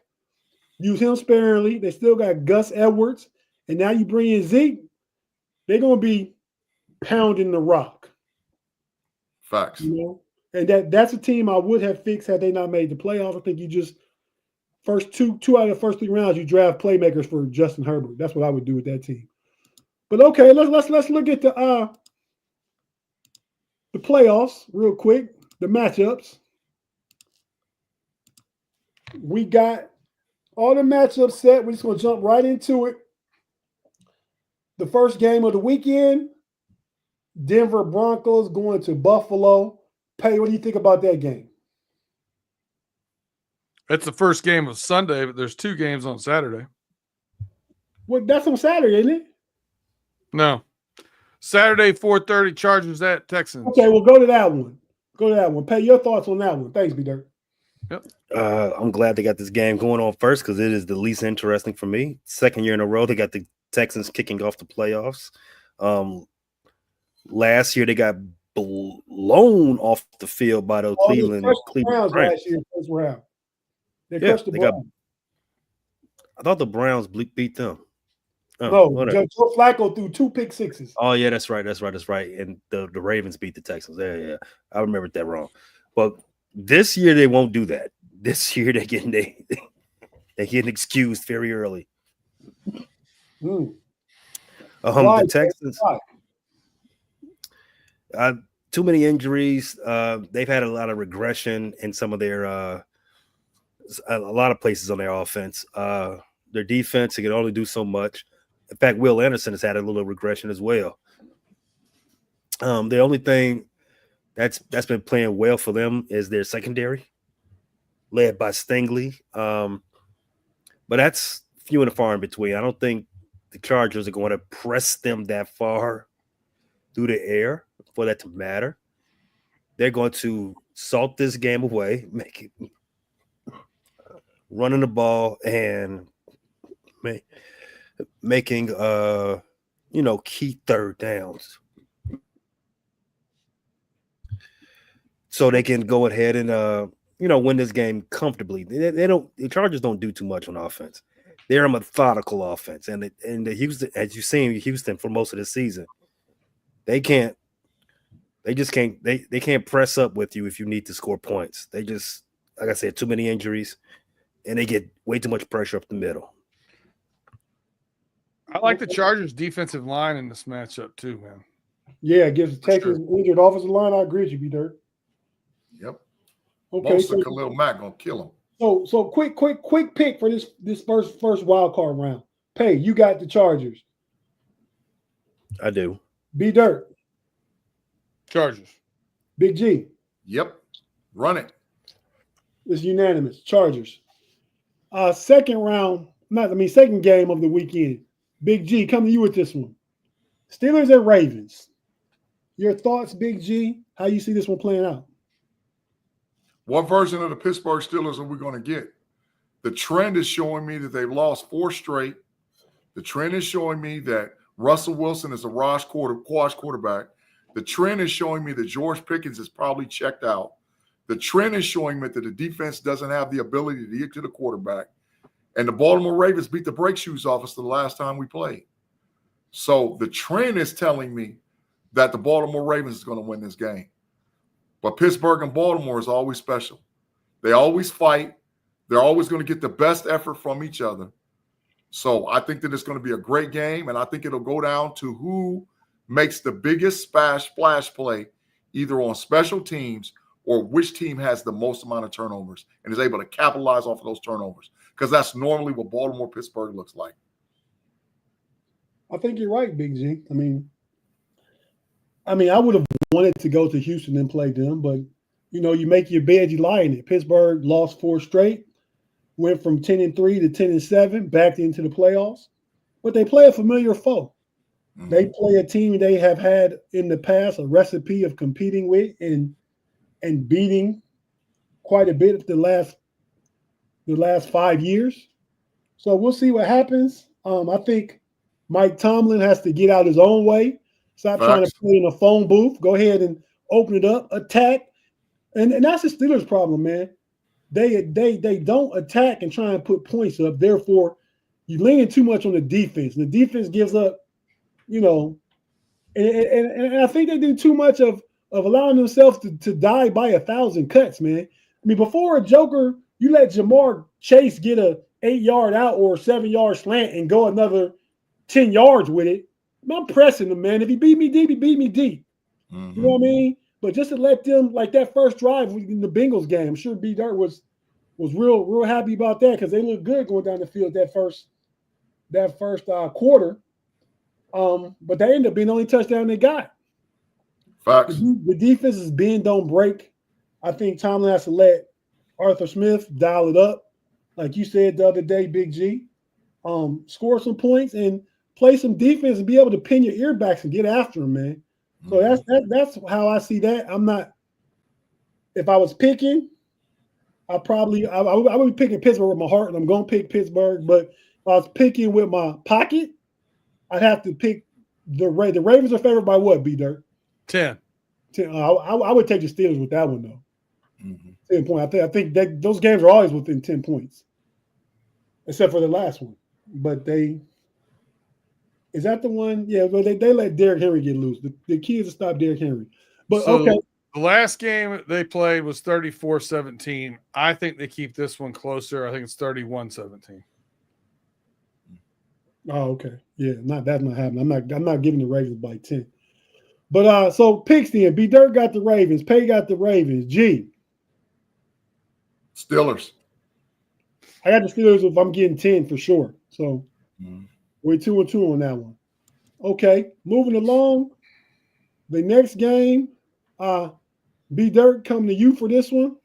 A: Use him sparingly. They still got Gus Edwards. And now you bring in Zeke. They're going to be pounding the rock.
B: Facts.
A: You know? And that's a team I would have fixed had they not made the playoffs. I think you just first two out of the first 3 rounds, you draft playmakers for Justin Herbert. That's what I would do with that team. But okay, let's look at the playoffs real quick. The matchups. We got all the matchups set. We're just going to jump right into it. The first game of the weekend, Denver Broncos going to Buffalo. Pay, what do you think about that game?
C: It's the first game of Sunday, but there's 2 games on Saturday.
A: Well, that's on Saturday, isn't it?
C: No. Saturday, 4:30, Chargers at Texans.
A: Okay, well, go to that one. Pay your thoughts on that one. Thanks, B. Dirt.
C: Yep.
D: I'm glad they got this game going on first because it is the least interesting for me. Second year in a row, they got the Texans kicking off the playoffs. Last year, they got blown off the field by the Cleveland Browns.
A: Last year, first round. They crushed the Browns.
D: I thought the Browns beat them.
A: No, Joe Flacco threw 2 pick sixes.
D: Oh, yeah, that's right. And the Ravens beat the Texans. Yeah. I remembered that wrong. But this year, they won't do that. This year, they're getting excused very early. The Texans, too many injuries. They've had a lot of regression in some of their a lot of places on their offense. Their defense, they can only do so much. In fact, Will Anderson has had a little regression as well. The only thing that's been playing well for them is their secondary, led by Stingley. But that's few and far in between. I don't think the Chargers are going to press them that far through the air for that to matter. They're going to salt this game away, make it running the ball and making key third downs. So they can go ahead and win this game comfortably. The Chargers don't do too much on offense. They're a methodical offense, and the Houston, as you've seen Houston for most of the season, they can't press up with you if you need to score points. They just, like I said, too many injuries, and they get way too much pressure up the middle.
C: I like the Chargers' defensive line in this matchup too, man.
A: Yeah, gives Texas injured offensive line. I agree with you, B-Dirt.
B: Yep.
A: Okay,
B: Most of Khalil Mack gonna kill him.
A: So quick pick for this first wild card round. Pay, you got the Chargers.
D: I do.
A: B-Dirt.
C: Chargers.
A: Big G.
B: Yep. Run it.
A: It's unanimous. Chargers. Second game of the weekend. Big G, come to you with this one. Steelers and Ravens. Your thoughts, Big G? How you see this one playing out?
B: What version of the Pittsburgh Steelers are we going to get? The trend is showing me that they've lost 4 straight. The trend is showing me that Russell Wilson is a quash quarterback. The trend is showing me that George Pickens is probably checked out. The trend is showing me that the defense doesn't have the ability to get to the quarterback. And the Baltimore Ravens beat the brake shoes off us the last time we played. So the trend is telling me that the Baltimore Ravens is going to win this game. But Pittsburgh and Baltimore is always special. They always fight. They're always going to get the best effort from each other. So I think that it's going to be a great game, and I think it'll go down to who makes the biggest splash play, either on special teams or which team has the most amount of turnovers and is able to capitalize off of those turnovers, because that's normally what Baltimore-Pittsburgh looks like.
A: I think you're right, Big G. I mean, I would have wanted to go to Houston and play them, but, you make your bed, you lie in it. Pittsburgh lost 4 straight, went from 10-3 to 10-7, back into the playoffs. But they play a familiar foe. Mm-hmm. They play a team they have had in the past a recipe of competing with and beating quite a bit the last 5 years. So we'll see what happens. I think Mike Tomlin has to get out his own way. Stop trying to play in a phone booth. Go ahead and open it up, attack. And that's the Steelers' problem, man. They don't attack and try and put points up. Therefore, you lean too much on the defense. The defense gives up, and I think they do too much of allowing themselves to die by 1,000 cuts, man. I mean, before a joker, you let Jamar Chase get a 8-yard out or a 7-yard slant and go another 10 yards with it. I'm pressing them, man. If he beat me deep, he beat me deep. Mm-hmm. You know what I mean? But just to let them, like that first drive in the Bengals game, I'm sure B-Dirt was real happy about that because they looked good going down the field that first quarter. But that ended up being the only touchdown they got.
B: Facts.
A: The defense is bend, don't break. I think Tomlin has to let Arthur Smith dial it up, like you said the other day, Big G. Score some points and play some defense and be able to pin your earbacks and get after them, man. So that's how I see that. I'm not. If I was picking, I would be picking Pittsburgh with my heart, and I'm going to pick Pittsburgh. But if I was picking with my pocket, I'd have to pick the Ravens are favored by what, B-Dirt?
C: 10.
A: I would take the Steelers with that one though.
B: Mm-hmm.
A: 10 points. I think that those games are always within 10 points, except for the last one. But is that the one? Yeah, but they let Derrick Henry get loose. The key is to stop Derrick Henry. But
C: so
A: okay.
C: The last game they played was 34-17. I think they keep this one closer. I think it's 31-17.
A: Oh, okay. Yeah, that's not happening. I'm not giving the Ravens by 10. But so picks then. B Dirt got the Ravens. Pay got the Ravens. G.
B: Steelers.
A: I got the Steelers if I'm getting 10 for sure. So we're 2-2 on that one. Okay, moving along. The next game, B Dirt coming to you for this one.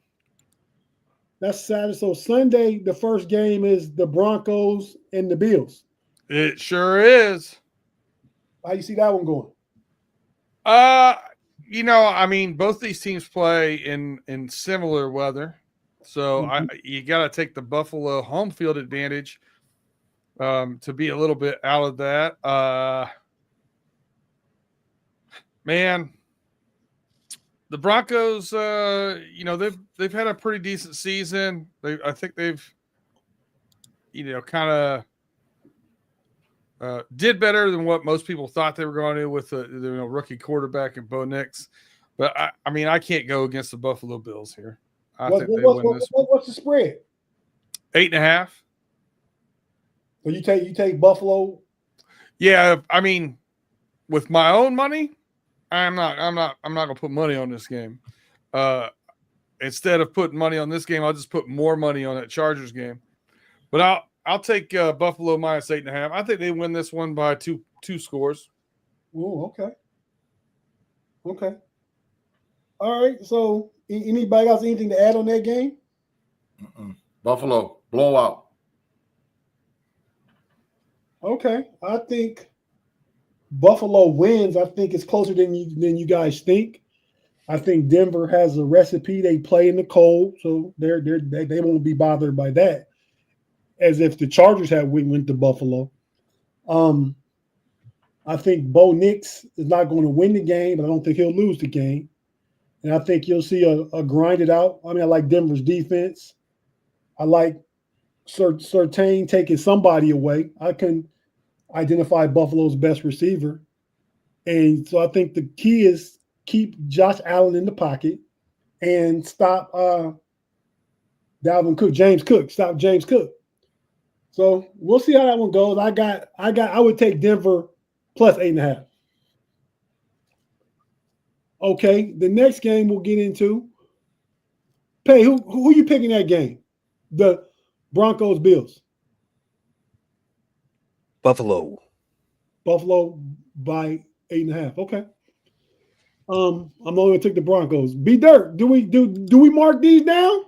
A: That's Saturday. So Sunday, the first game is the Broncos and the Bills.
C: It sure is.
A: How you see that one going?
C: I mean, both these teams play in similar weather, so you got to take the Buffalo home field advantage to be a little bit out of that. Man, the Broncos, they've had a pretty decent season. I think they've, kind of did better than what most people thought they were going to with the rookie quarterback and Bo Nix. But I can't go against the Buffalo Bills here. I think they win this.
A: What's the spread?
C: 8.5.
A: So you take Buffalo?
C: Yeah, I mean, with my own money, I'm not gonna put money on this game. Instead of putting money on this game, I'll just put more money on that Chargers game. But I'll take Buffalo minus 8.5. I think they win this one by two scores.
A: Oh, okay. Okay. All right. So anybody else anything to add on that game?
B: Buffalo blowout.
A: Okay. I think Buffalo wins. I think it's closer than you guys think. I think Denver has a recipe. They play in the cold, so they won't be bothered by that. As if the Chargers went to Buffalo. I think Bo Nix is not going to win the game, but I don't think he'll lose the game. And I think you'll see a grind it out. I mean, I like Denver's defense. I like Surtain taking somebody away. I can identify Buffalo's best receiver. And so I think the key is keep Josh Allen in the pocket and stop Dalvin Cook, James Cook. Stop James Cook. So we'll see how that one goes. I would take Denver plus 8.5. Okay, the next game we'll get into. Pay, who you picking that game? The Broncos Bills.
D: Buffalo
A: by 8.5. Okay. I'm only gonna take the Broncos. B Dirt, do we mark these down?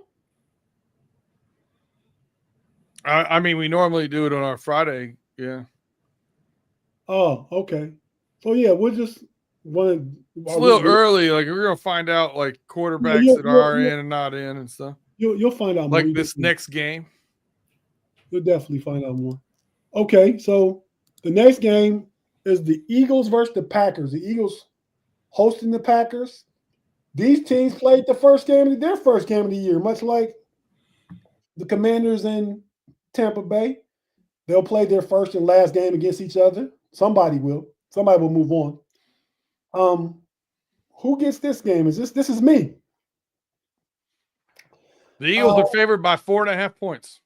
C: I mean, we normally do it on our Friday. Yeah.
A: Oh, okay. So yeah, we'll just want.
C: It's a little early. Like we're gonna find out like quarterbacks that are in and not in and stuff.
A: You'll find out
C: like
A: more.
C: This next game.
A: You'll definitely find out more. Okay, so the next game is the Eagles versus the Packers. The Eagles hosting the Packers. These teams played their first game of the year, much like the Commanders and Tampa Bay. They'll play their first and last game against each other. Somebody will move on. Who gets this game? This is me.
C: The Eagles are favored by 4.5 points.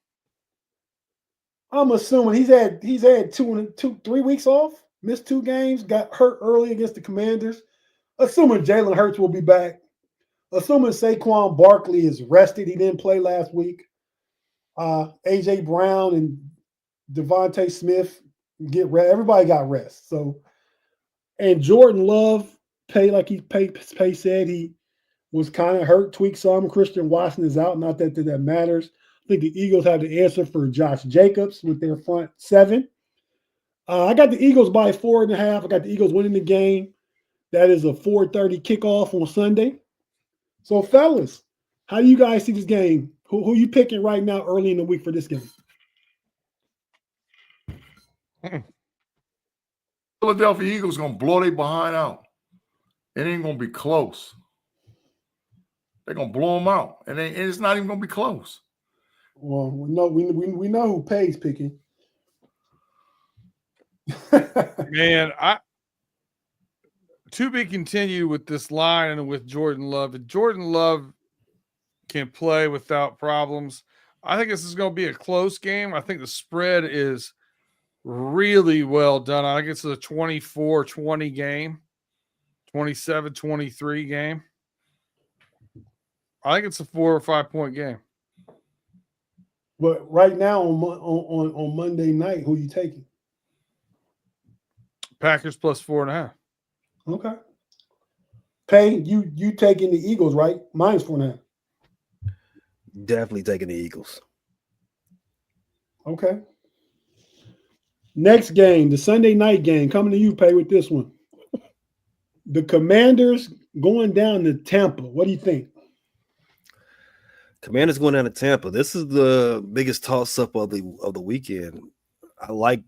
A: I'm assuming he's had 3 weeks off, missed 2 games, got hurt early against the Commanders. Assuming Jalen Hurts will be back. Assuming Saquon Barkley is rested. He didn't play last week. A.J. Brown and Devontae Smith get rest. Everybody got rest. So, and Jordan Love, Pay said, he was kind of hurt, tweaked some. Christian Watson is out. Not that matters. I think the Eagles have the answer for Josh Jacobs with their front 7. I got the Eagles by 4.5. I got the Eagles winning the game. That is a 4:30 kickoff on Sunday. So, fellas, how do you guys see this game? Who you picking right now early in the week for this game?
B: Philadelphia Eagles going to blow their behind out. It ain't going to be close. They're going to blow them out. And it's not even going to be close.
A: Well, we know who Pay's picking.
C: Man, to be continued with this line and with Jordan Love. If Jordan Love can play without problems, I think this is going to be a close game. I think the spread is really well done. I think it's a 24-20 game, 27-23 game. I think it's a 4 or 5 point game.
A: But right now on Monday night, who you taking?
C: Packers plus 4.5.
A: Okay. Pay, you taking the Eagles, right? Mine's 4.5.
D: Definitely taking the Eagles.
A: Okay. Next game, the Sunday night game. Coming to you, Pay, with this one. The Commanders going down to Tampa. What do you think?
D: Commanders going down to Tampa. This is the biggest toss-up of the weekend. I like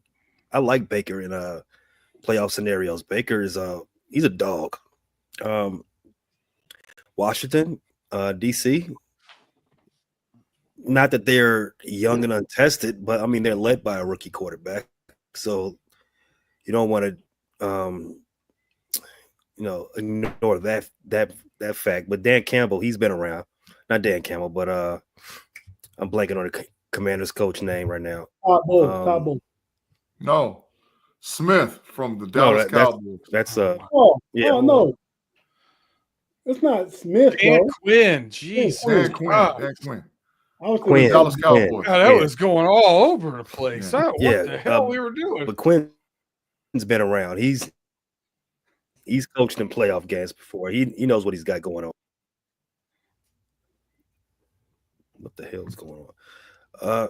D: Baker in playoff scenarios. Baker is he's a dog. Washington, DC. Not that they're young and untested, but I mean they're led by a rookie quarterback. So you don't want to ignore that fact. But Dan Campbell, he's been around. Not Dan Campbell, but I'm blanking on the Commanders coach name right now.
A: Todd Bowles.
B: No, Smith from the Dallas Cowboys.
D: That's
A: no, it's not Smith.
C: Dan
A: bro.
C: Quinn, jeez,
B: Dan Quinn.
A: I was
D: Quinn.
B: Dallas Cowboys.
C: God, that was going all over the place.
B: Yeah.
C: What the hell we were doing?
D: But Quinn's been around. He's coached in playoff games before. He knows what he's got going on. What the hell is going on?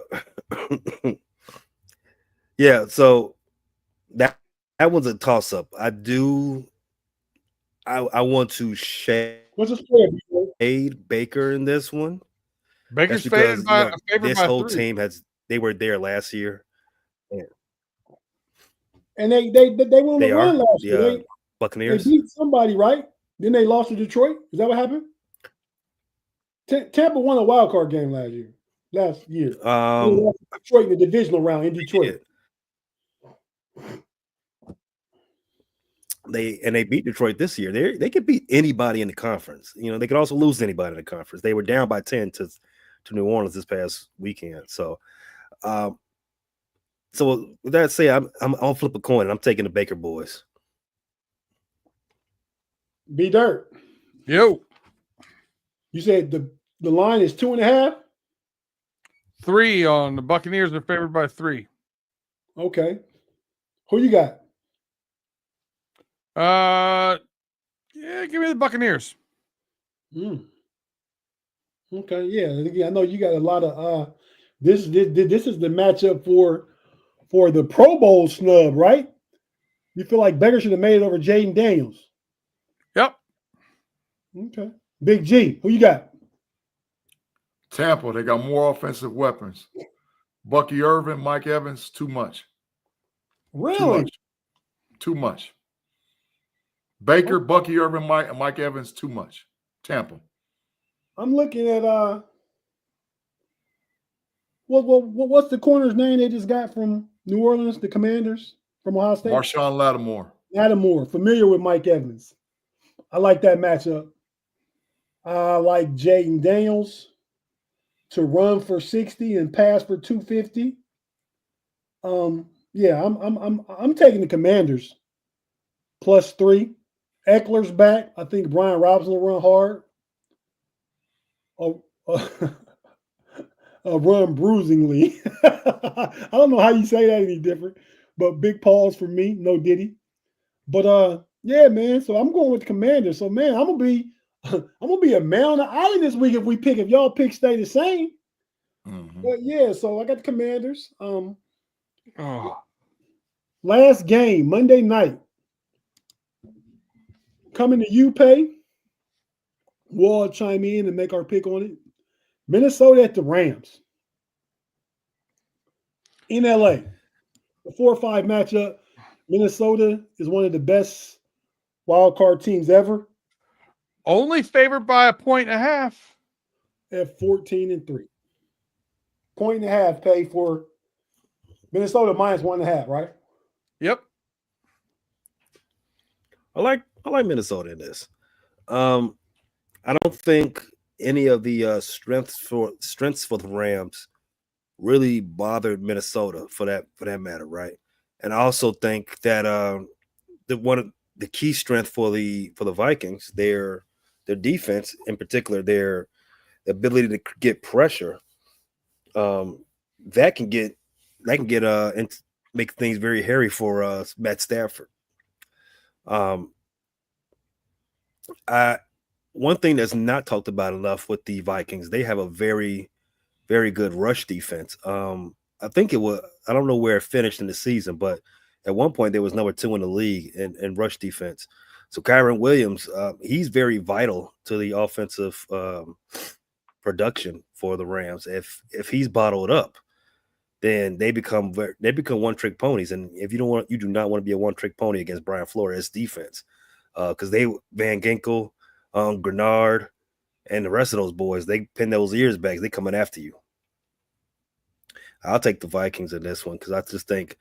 D: Yeah, so that one's a toss-up. I want to shade Baker in this one.
C: Baker's favored by
D: this whole
C: 3.
D: team they were there last year.
A: And they won the run last year.
D: Buccaneers.
A: They beat somebody, right? Then they lost to Detroit. Is that what happened? Tampa won a wild card game last year. Detroit in the divisional round in Detroit.
D: They beat Detroit this year. They could beat anybody in the conference. They could also lose anybody in the conference. They were down by 10 to New Orleans this past weekend. So with that said, I'll flip a coin. I'm taking the Baker boys.
A: B Dirt.
C: Yo.
A: You said the line is 2.5?
C: 3 on the Buccaneers are favored by 3.
A: Okay. Who you got?
C: Yeah, give me the Buccaneers.
A: Okay, yeah. I know you got a lot of this is the matchup for the Pro Bowl snub, right? You feel like Baker should have made it over Jaden Daniels.
C: Yep.
A: Okay. Big G, who you got?
B: Tampa, they got more offensive weapons. Bucky Irvin, Mike Evans, too much.
A: Really?
B: Too much. Baker, Bucky Irvin, Mike Evans, too much. Tampa.
A: I'm looking at what's the corner's name they just got from New Orleans, the Commanders from Ohio State?
B: Marshawn Lattimore.
A: Lattimore, familiar with Mike Evans. I like that matchup. I like Jaden Daniels to run for 60 and pass for 250. Yeah, I'm taking the Commanders +3. Eckler's back. I think Brian Robinson will run hard. Run bruisingly. I don't know how you say that any different, but big pause for me. No Diddy. But yeah, man. So I'm going with the Commanders. So man, I'm gonna be a man on the island this week if y'all pick stay the same.
B: Mm-hmm.
A: But yeah, so I got the Commanders. Last game, Monday night. Coming to you, Pay. We'll all chime in and make our pick on it. Minnesota at the Rams. In LA. The 4-5 matchup. Minnesota is one of the best wild card teams ever.
C: Only favored by 1.5
A: at 14-3. 1.5 Pay for Minnesota -1.5, right?
C: Yep.
D: I like Minnesota in this. I don't think any of the strengths for the Rams really bothered Minnesota for that matter, right? And I also think that one of the key strength for the Vikings, their defense, in particular, their ability to get pressure, that can get and make things very hairy for Matt Stafford. One thing that's not talked about enough with the Vikings, they have a very, very good rush defense. I think it was, I don't know where it finished in the season, but at one point there was number 2 in the league in rush defense. So Kyron Williams, he's very vital to the offensive production for the Rams. If he's bottled up, then they become one-trick ponies. And if you do not want to be a one-trick pony against Brian Flores' defense, because Van Ginkel, Grenard, and the rest of those boys, they pin those ears back. They coming after you. I'll take the Vikings in this one because I just think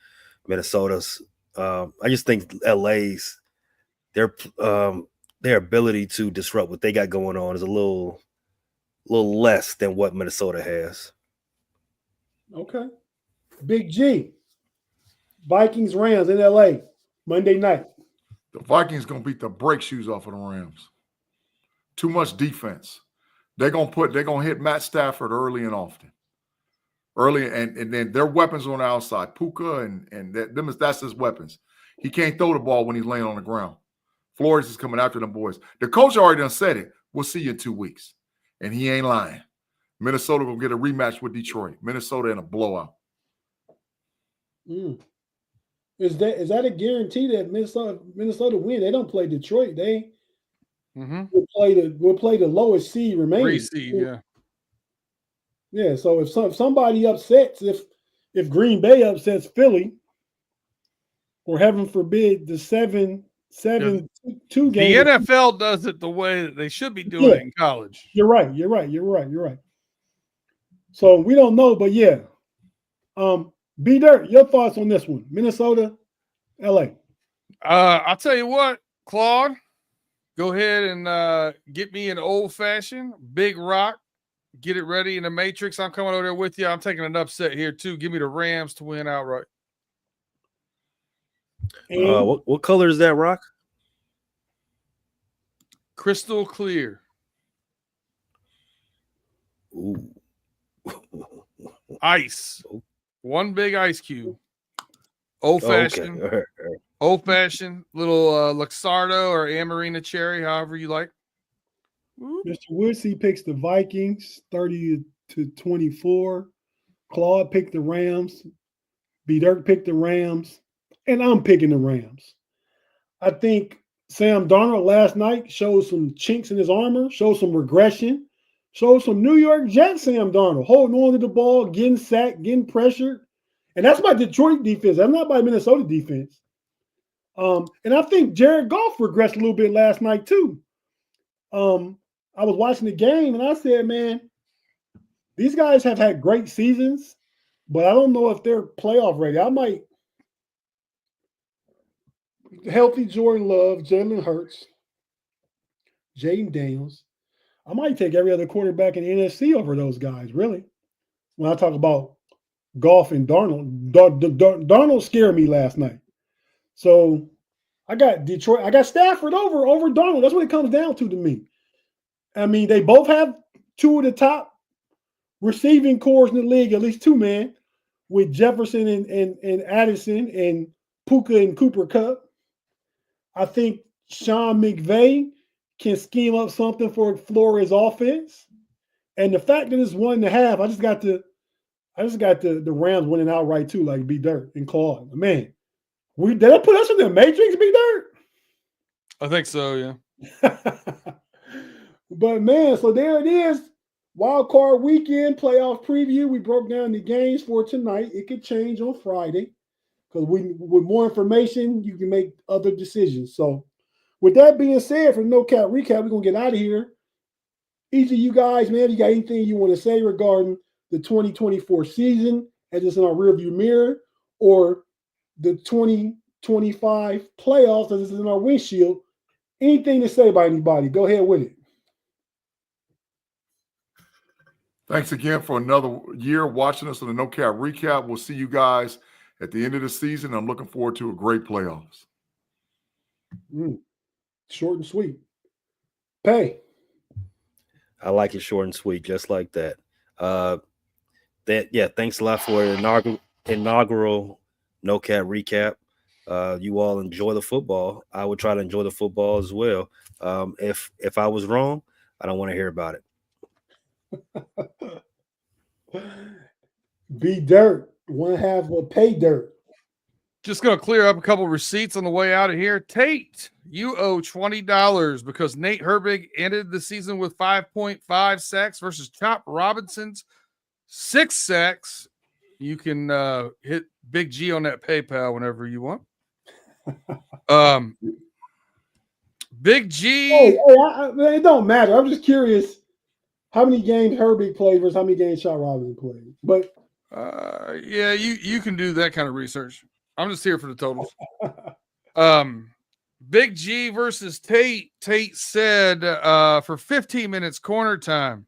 D: Minnesota's. I just think LA's their ability to disrupt what they got going on is a little less than what Minnesota has.
A: Okay. Big G. Vikings Rams in LA Monday night.
B: The Vikings gonna beat the brake shoes off of the Rams. Too much defense. They're gonna hit Matt Stafford early and often. Early and then their weapons on the outside. Puka and that's his weapons. He can't throw the ball when he's laying on the ground. Flores is coming after them boys. The coach already done said it. We'll see you in 2 weeks. And he ain't lying. Minnesota gonna get a rematch with Detroit. Minnesota in a blowout.
A: Is that a guarantee that Minnesota win? They don't play Detroit. They will play the lowest seed remaining.
C: 3 seed, yeah.
A: Yeah. So if somebody upsets, if Green Bay upsets Philly, or heaven forbid the 7-2 game.
C: The NFL does it the way that they should be doing it in college.
A: You're right. So we don't know, but yeah. B Dirt, your thoughts on this one? Minnesota, LA.
C: I'll tell you what, Claude, go ahead and get me an old fashioned Big Rock. Get it ready in the Matrix. I'm coming over there with you. I'm taking an upset here too. Give me the Rams to win outright.
D: What color is that rock?
C: Crystal clear.
D: Ooh.
C: Ice. One big ice cube. Old fashioned.
D: Okay.
C: Old fashioned little Luxardo or Amarena cherry, however you like.
A: Mr. Woodsy picks the Vikings 30-24. Claude picked the Rams. B Dirt picked the Rams. And I'm picking the Rams. I think Sam Darnold last night showed some chinks in his armor, showed some regression, showed some New York Jets Sam Darnold holding on to the ball, getting sacked, getting pressured. And that's my Detroit defense. I'm not by Minnesota defense. And I think Jared Goff regressed a little bit last night too. I was watching the game and I said, man, these guys have had great seasons, but I don't know if they're playoff ready. I might healthy Jordan Love, Jalen Hurts, Jaden Daniels. I might take every other quarterback in the NFC over those guys, really. When I talk about Goff and Darnold, Darnold scared me last night. So I got Detroit. I got Stafford over Darnold. That's what it comes down to me. I mean, they both have 2 of the top receiving cores in the league, at least 2, man, with Jefferson and Addison and Puka and Cooper Kupp. I think Sean McVay can scheme up something for Flores' offense. And the fact that it's 1.5, I just got the Rams winning outright too, like B Dirt and Claude. Man, did I put us in the Matrix, B Dirt?
C: I think so, yeah.
A: But man, so there it is. Wildcard Weekend playoff preview. We broke down the games for tonight. It could change on Friday because with more information, you can make other decisions. So with that being said, for No Cap Recap, we're going to get out of here. Each of you guys, man, if you got anything you want to say regarding the 2024 season as it's in our rearview mirror, or the 2025 playoffs as it's in our windshield, anything to say by anybody, go ahead with it.
B: Thanks again for another year watching us on the No Cap Recap. We'll see you guys at the end of the season. I'm looking forward to a great playoffs.
A: Short and sweet. Pay.
D: I like it short and sweet, just like that. Thanks a lot for an inaugural No Cap Recap. you all enjoy the football. I would try to enjoy the football as well. If I was wrong, I don't want to hear about it.
A: Be dirt. One half will pay dirt.
C: Just going to clear up a couple receipts on the way out of here. Tate, you owe $20 because Nate Herbig ended the season with 5.5 sacks versus Chop Robinson's 6 sacks. You can hit Big G on that PayPal whenever you want. Big G.
A: It don't matter. I'm just curious how many games Herbig played versus how many games Chop Robinson played. But
C: yeah, you can do that kind of research. I'm just here for the totals. Big G versus Tate. Tate said for 15 minutes corner time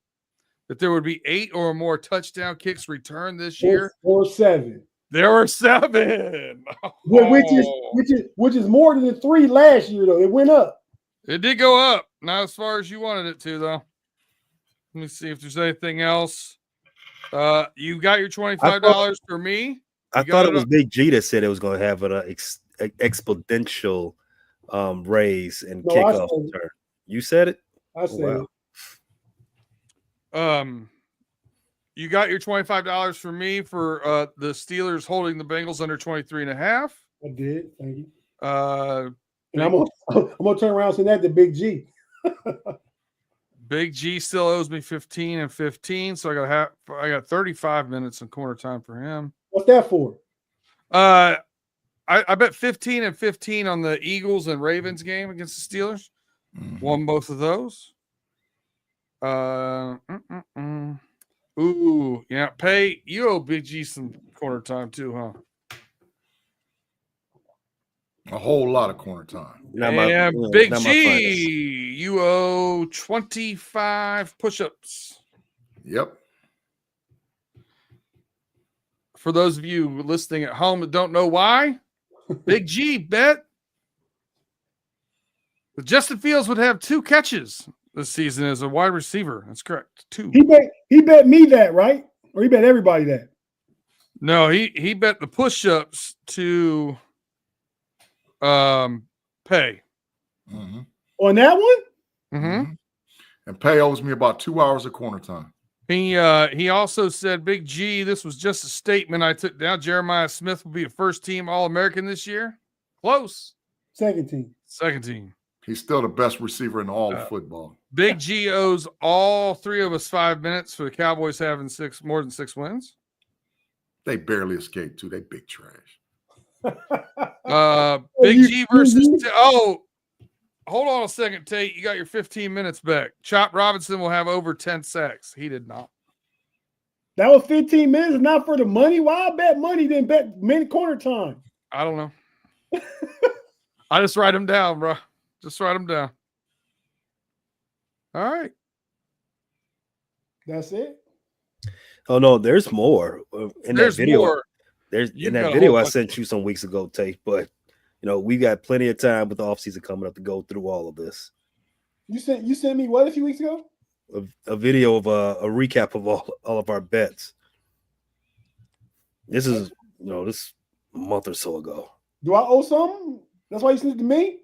C: that there would be 8 or more touchdown kicks returned this year.
A: Or 7.
C: There were 7.
A: Which is more than the 3 last year, though. It went up.
C: It did go up. Not as far as you wanted it to, though. Let me see if there's anything else. You got your $25 for me.
D: I thought it was Big G that said it was going to have an exponential raise in kickoff return. You said it?
A: I said
C: it. You got your $25 for me for the Steelers holding the Bengals under 23.5.
A: I did. Thank you.
C: And
A: I'm gonna turn around and send that to Big G.
C: Big G still owes me 15 and 15, so I got 35 minutes in corner time for him.
A: What's that for?
C: I bet 15 and 15 on the Eagles and Ravens game against the Steelers.
B: Mm-hmm.
C: Won both of those. Ooh, yeah. Pay, you owe Big G some corner time too, huh?
B: A whole lot of corner time.
C: Big G, you owe 25 push-ups.
B: Yep.
C: For those of you listening at home that don't know why, Big G bet that Justin Fields would have 2 catches this season as a wide receiver. That's correct. 2.
A: He bet me that, right? Or he bet everybody that?
C: No, he bet the push-ups to pay.
B: Mm-hmm.
A: On that one?
C: Mm-hmm.
B: And Pay owes me about 2 hours of corner time.
C: He also said, Big G, this was just a statement I took down. Jeremiah Smith will be a first-team All-American this year. Close.
A: Second team.
B: He's still the best receiver in all of football.
C: Big G owes all 3 of us 5 minutes for the Cowboys having more than 6 wins.
B: They barely escaped, too. They big trash.
C: Big G versus hold on a second, Tate. You got your 15 minutes back. Chop Robinson will have over 10 sacks. He did not.
A: That was 15 minutes, not for the money. Why I bet money then bet minute corner time?
C: I don't know. I just write them down, bro. Just write them down. All right.
A: That's it.
D: Oh no, there's more in that video.
C: More.
D: There's in that video I sent you some weeks ago, Tate. But we got plenty of time with the offseason coming up to go through all of this.
A: You sent me what a few weeks ago?
D: A video of a recap of all of our bets. This is this month or so ago.
A: Do I owe something? That's why you sent it to me?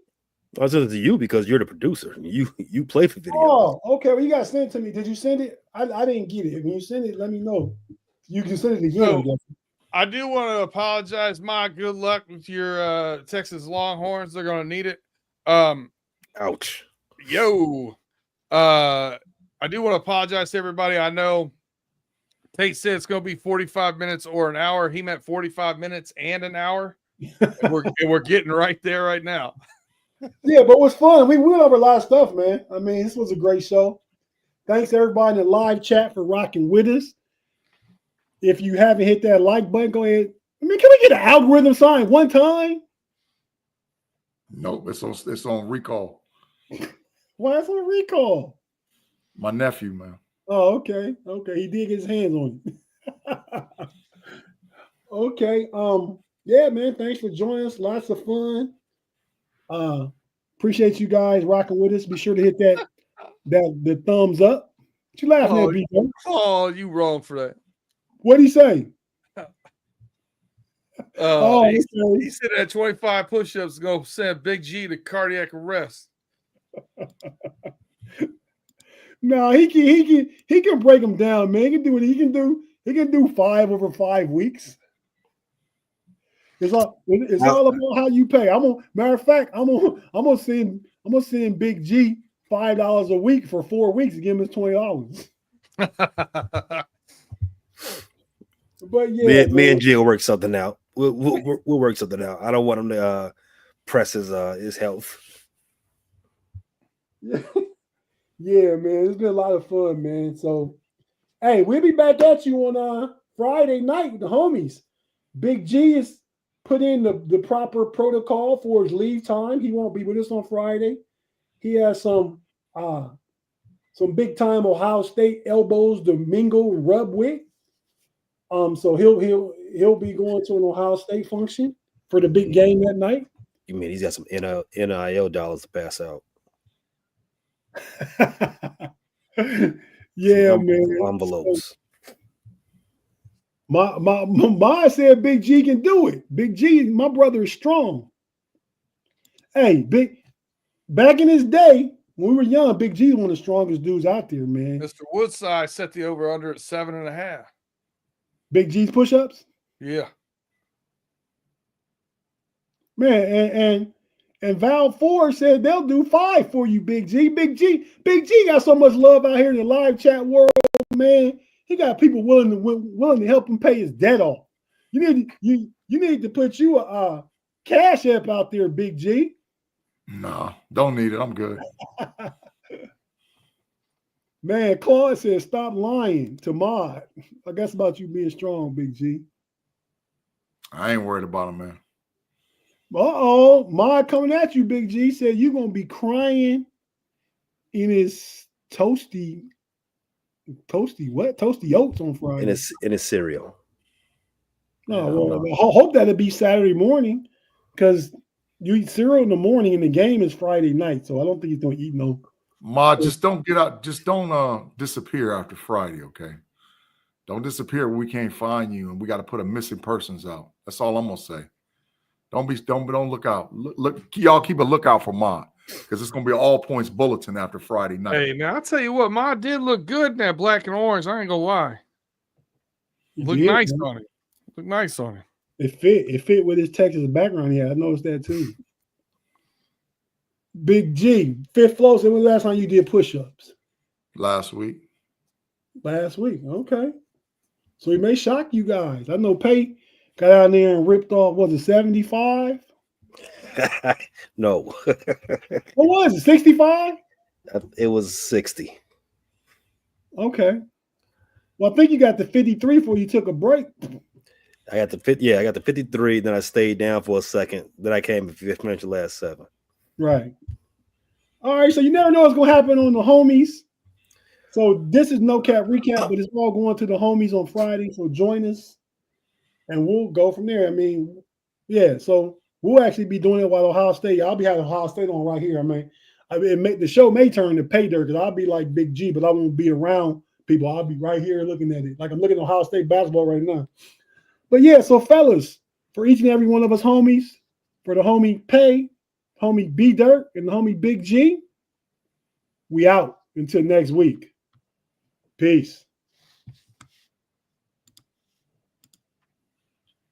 D: I sent it to you because you're the producer. You play for video.
A: Oh, okay. Well, you got to send it to me. Did you send it? I didn't get it. When you send it, let me know. You can send it again.
C: So, I do want to apologize. My good luck with your Texas Longhorns. They're going to need it.
D: Ouch.
C: Yo. I do want to apologize to everybody. I know Tate said it's going to be 45 minutes or an hour. He meant 45 minutes and an hour. and we're getting right there right now.
A: Yeah, but it was fun. We went over a lot of stuff, man. I mean, this was a great show. Thanks to everybody in the live chat for rocking with us. If you haven't hit that like button, go ahead. I mean, can we get an algorithm sign one time?
B: Nope, it's on recall.
A: Why is it on recall?
B: My nephew, man.
A: Oh, okay. Okay. He did get his hands on it. Okay. Yeah, man. Thanks for joining us. Lots of fun. Appreciate you guys rocking with us. Be sure to hit the thumbs up. What you laughing at, B-Boy?
C: Oh, you wrong for that.
A: What'd he say?
C: He said at 25 push-ups, go send Big G to cardiac arrest.
A: No, he can break them down, man. He can do what he can do. He can do 5 over 5 weeks. It's all about how you pay. Matter of fact, I'm gonna send Big G $5 a week for 4 weeks to give him his $20. But yeah,
D: me and G will work something out. We'll work something out. I don't want him to press his health.
A: Yeah, man, it's been a lot of fun, man. So, hey, we'll be back at you on Friday night with the homies. Big G is put in the proper protocol for his leave time. He won't be with us on Friday. He has some big time Ohio State elbows to mingle and rub with. So he'll be going to an Ohio State function for the big game that night.
D: You mean he's got some NIL dollars to pass out?
A: Yeah,
D: some
A: man.
D: Envelopes.
A: My said Big G can do it. Big G, my brother, is strong. Hey, back in his day, when we were young, Big G is one of the strongest dudes out there, man.
C: Mr. Woodside set the over-under at 7.5.
A: Big G's push-ups?
C: Yeah.
A: Man, and Val Ford said they'll do 5 for you, Big G. Big G got so much love out here in the live chat world, man. He got people willing to help him pay his debt off. You need to put you a cash app out there, Big G.
B: No, don't need it. I'm good.
A: Man, Claude says stop lying to Mod. I guess about you being strong, Big G.
B: I ain't worried about him, man.
A: Uh-oh, Mod coming at you, Big G. Said you're going to be crying in his toasty oats on Friday.
D: In his cereal.
A: No, I hope that'll be Saturday morning because you eat cereal in the morning and the game is Friday night. So I don't think he's going to eat no.
B: Ma, just don't get out. Just don't disappear after Friday, okay? Don't disappear when we can't find you and we got to put a missing persons out. That's all I'm gonna say. Don't look out. Look, y'all keep a lookout for Ma because it's gonna be an all points bulletin after Friday night.
C: Hey, now I'll tell you what, Ma did look good in that black and orange. I ain't gonna lie. Look nice on it. Look nice on it.
A: It fit with his Texas background. Yeah, I noticed that too. Big G, Fifth Flow said, when the last time you did push-ups?
B: Last week.
A: Okay. So he may shock you guys. I know Pate got out there and ripped off, was it 75?
D: No.
A: What was it, 65?
D: It was 60.
A: Okay. Well, I think you got the 53 before you took a break.
D: I got the 53, then I stayed down for a second. Then I came and finished the last 7.
A: Right. All right, so you never know what's going to happen on the homies. So this is No Cap Recap, but it's all going to the homies on Friday. So join us, and we'll go from there. I mean, yeah, so we'll actually be doing it while Ohio State. I'll be having Ohio State on right here. The show may turn to pay dirt because I'll be like Big G, but I won't be around people. I'll be right here looking at it. Like I'm looking at Ohio State basketball right now. But yeah, so fellas, for each and every one of us homies, for the homie Pay, homie B Dirt, and the homie Big G, we out until next week. Peace.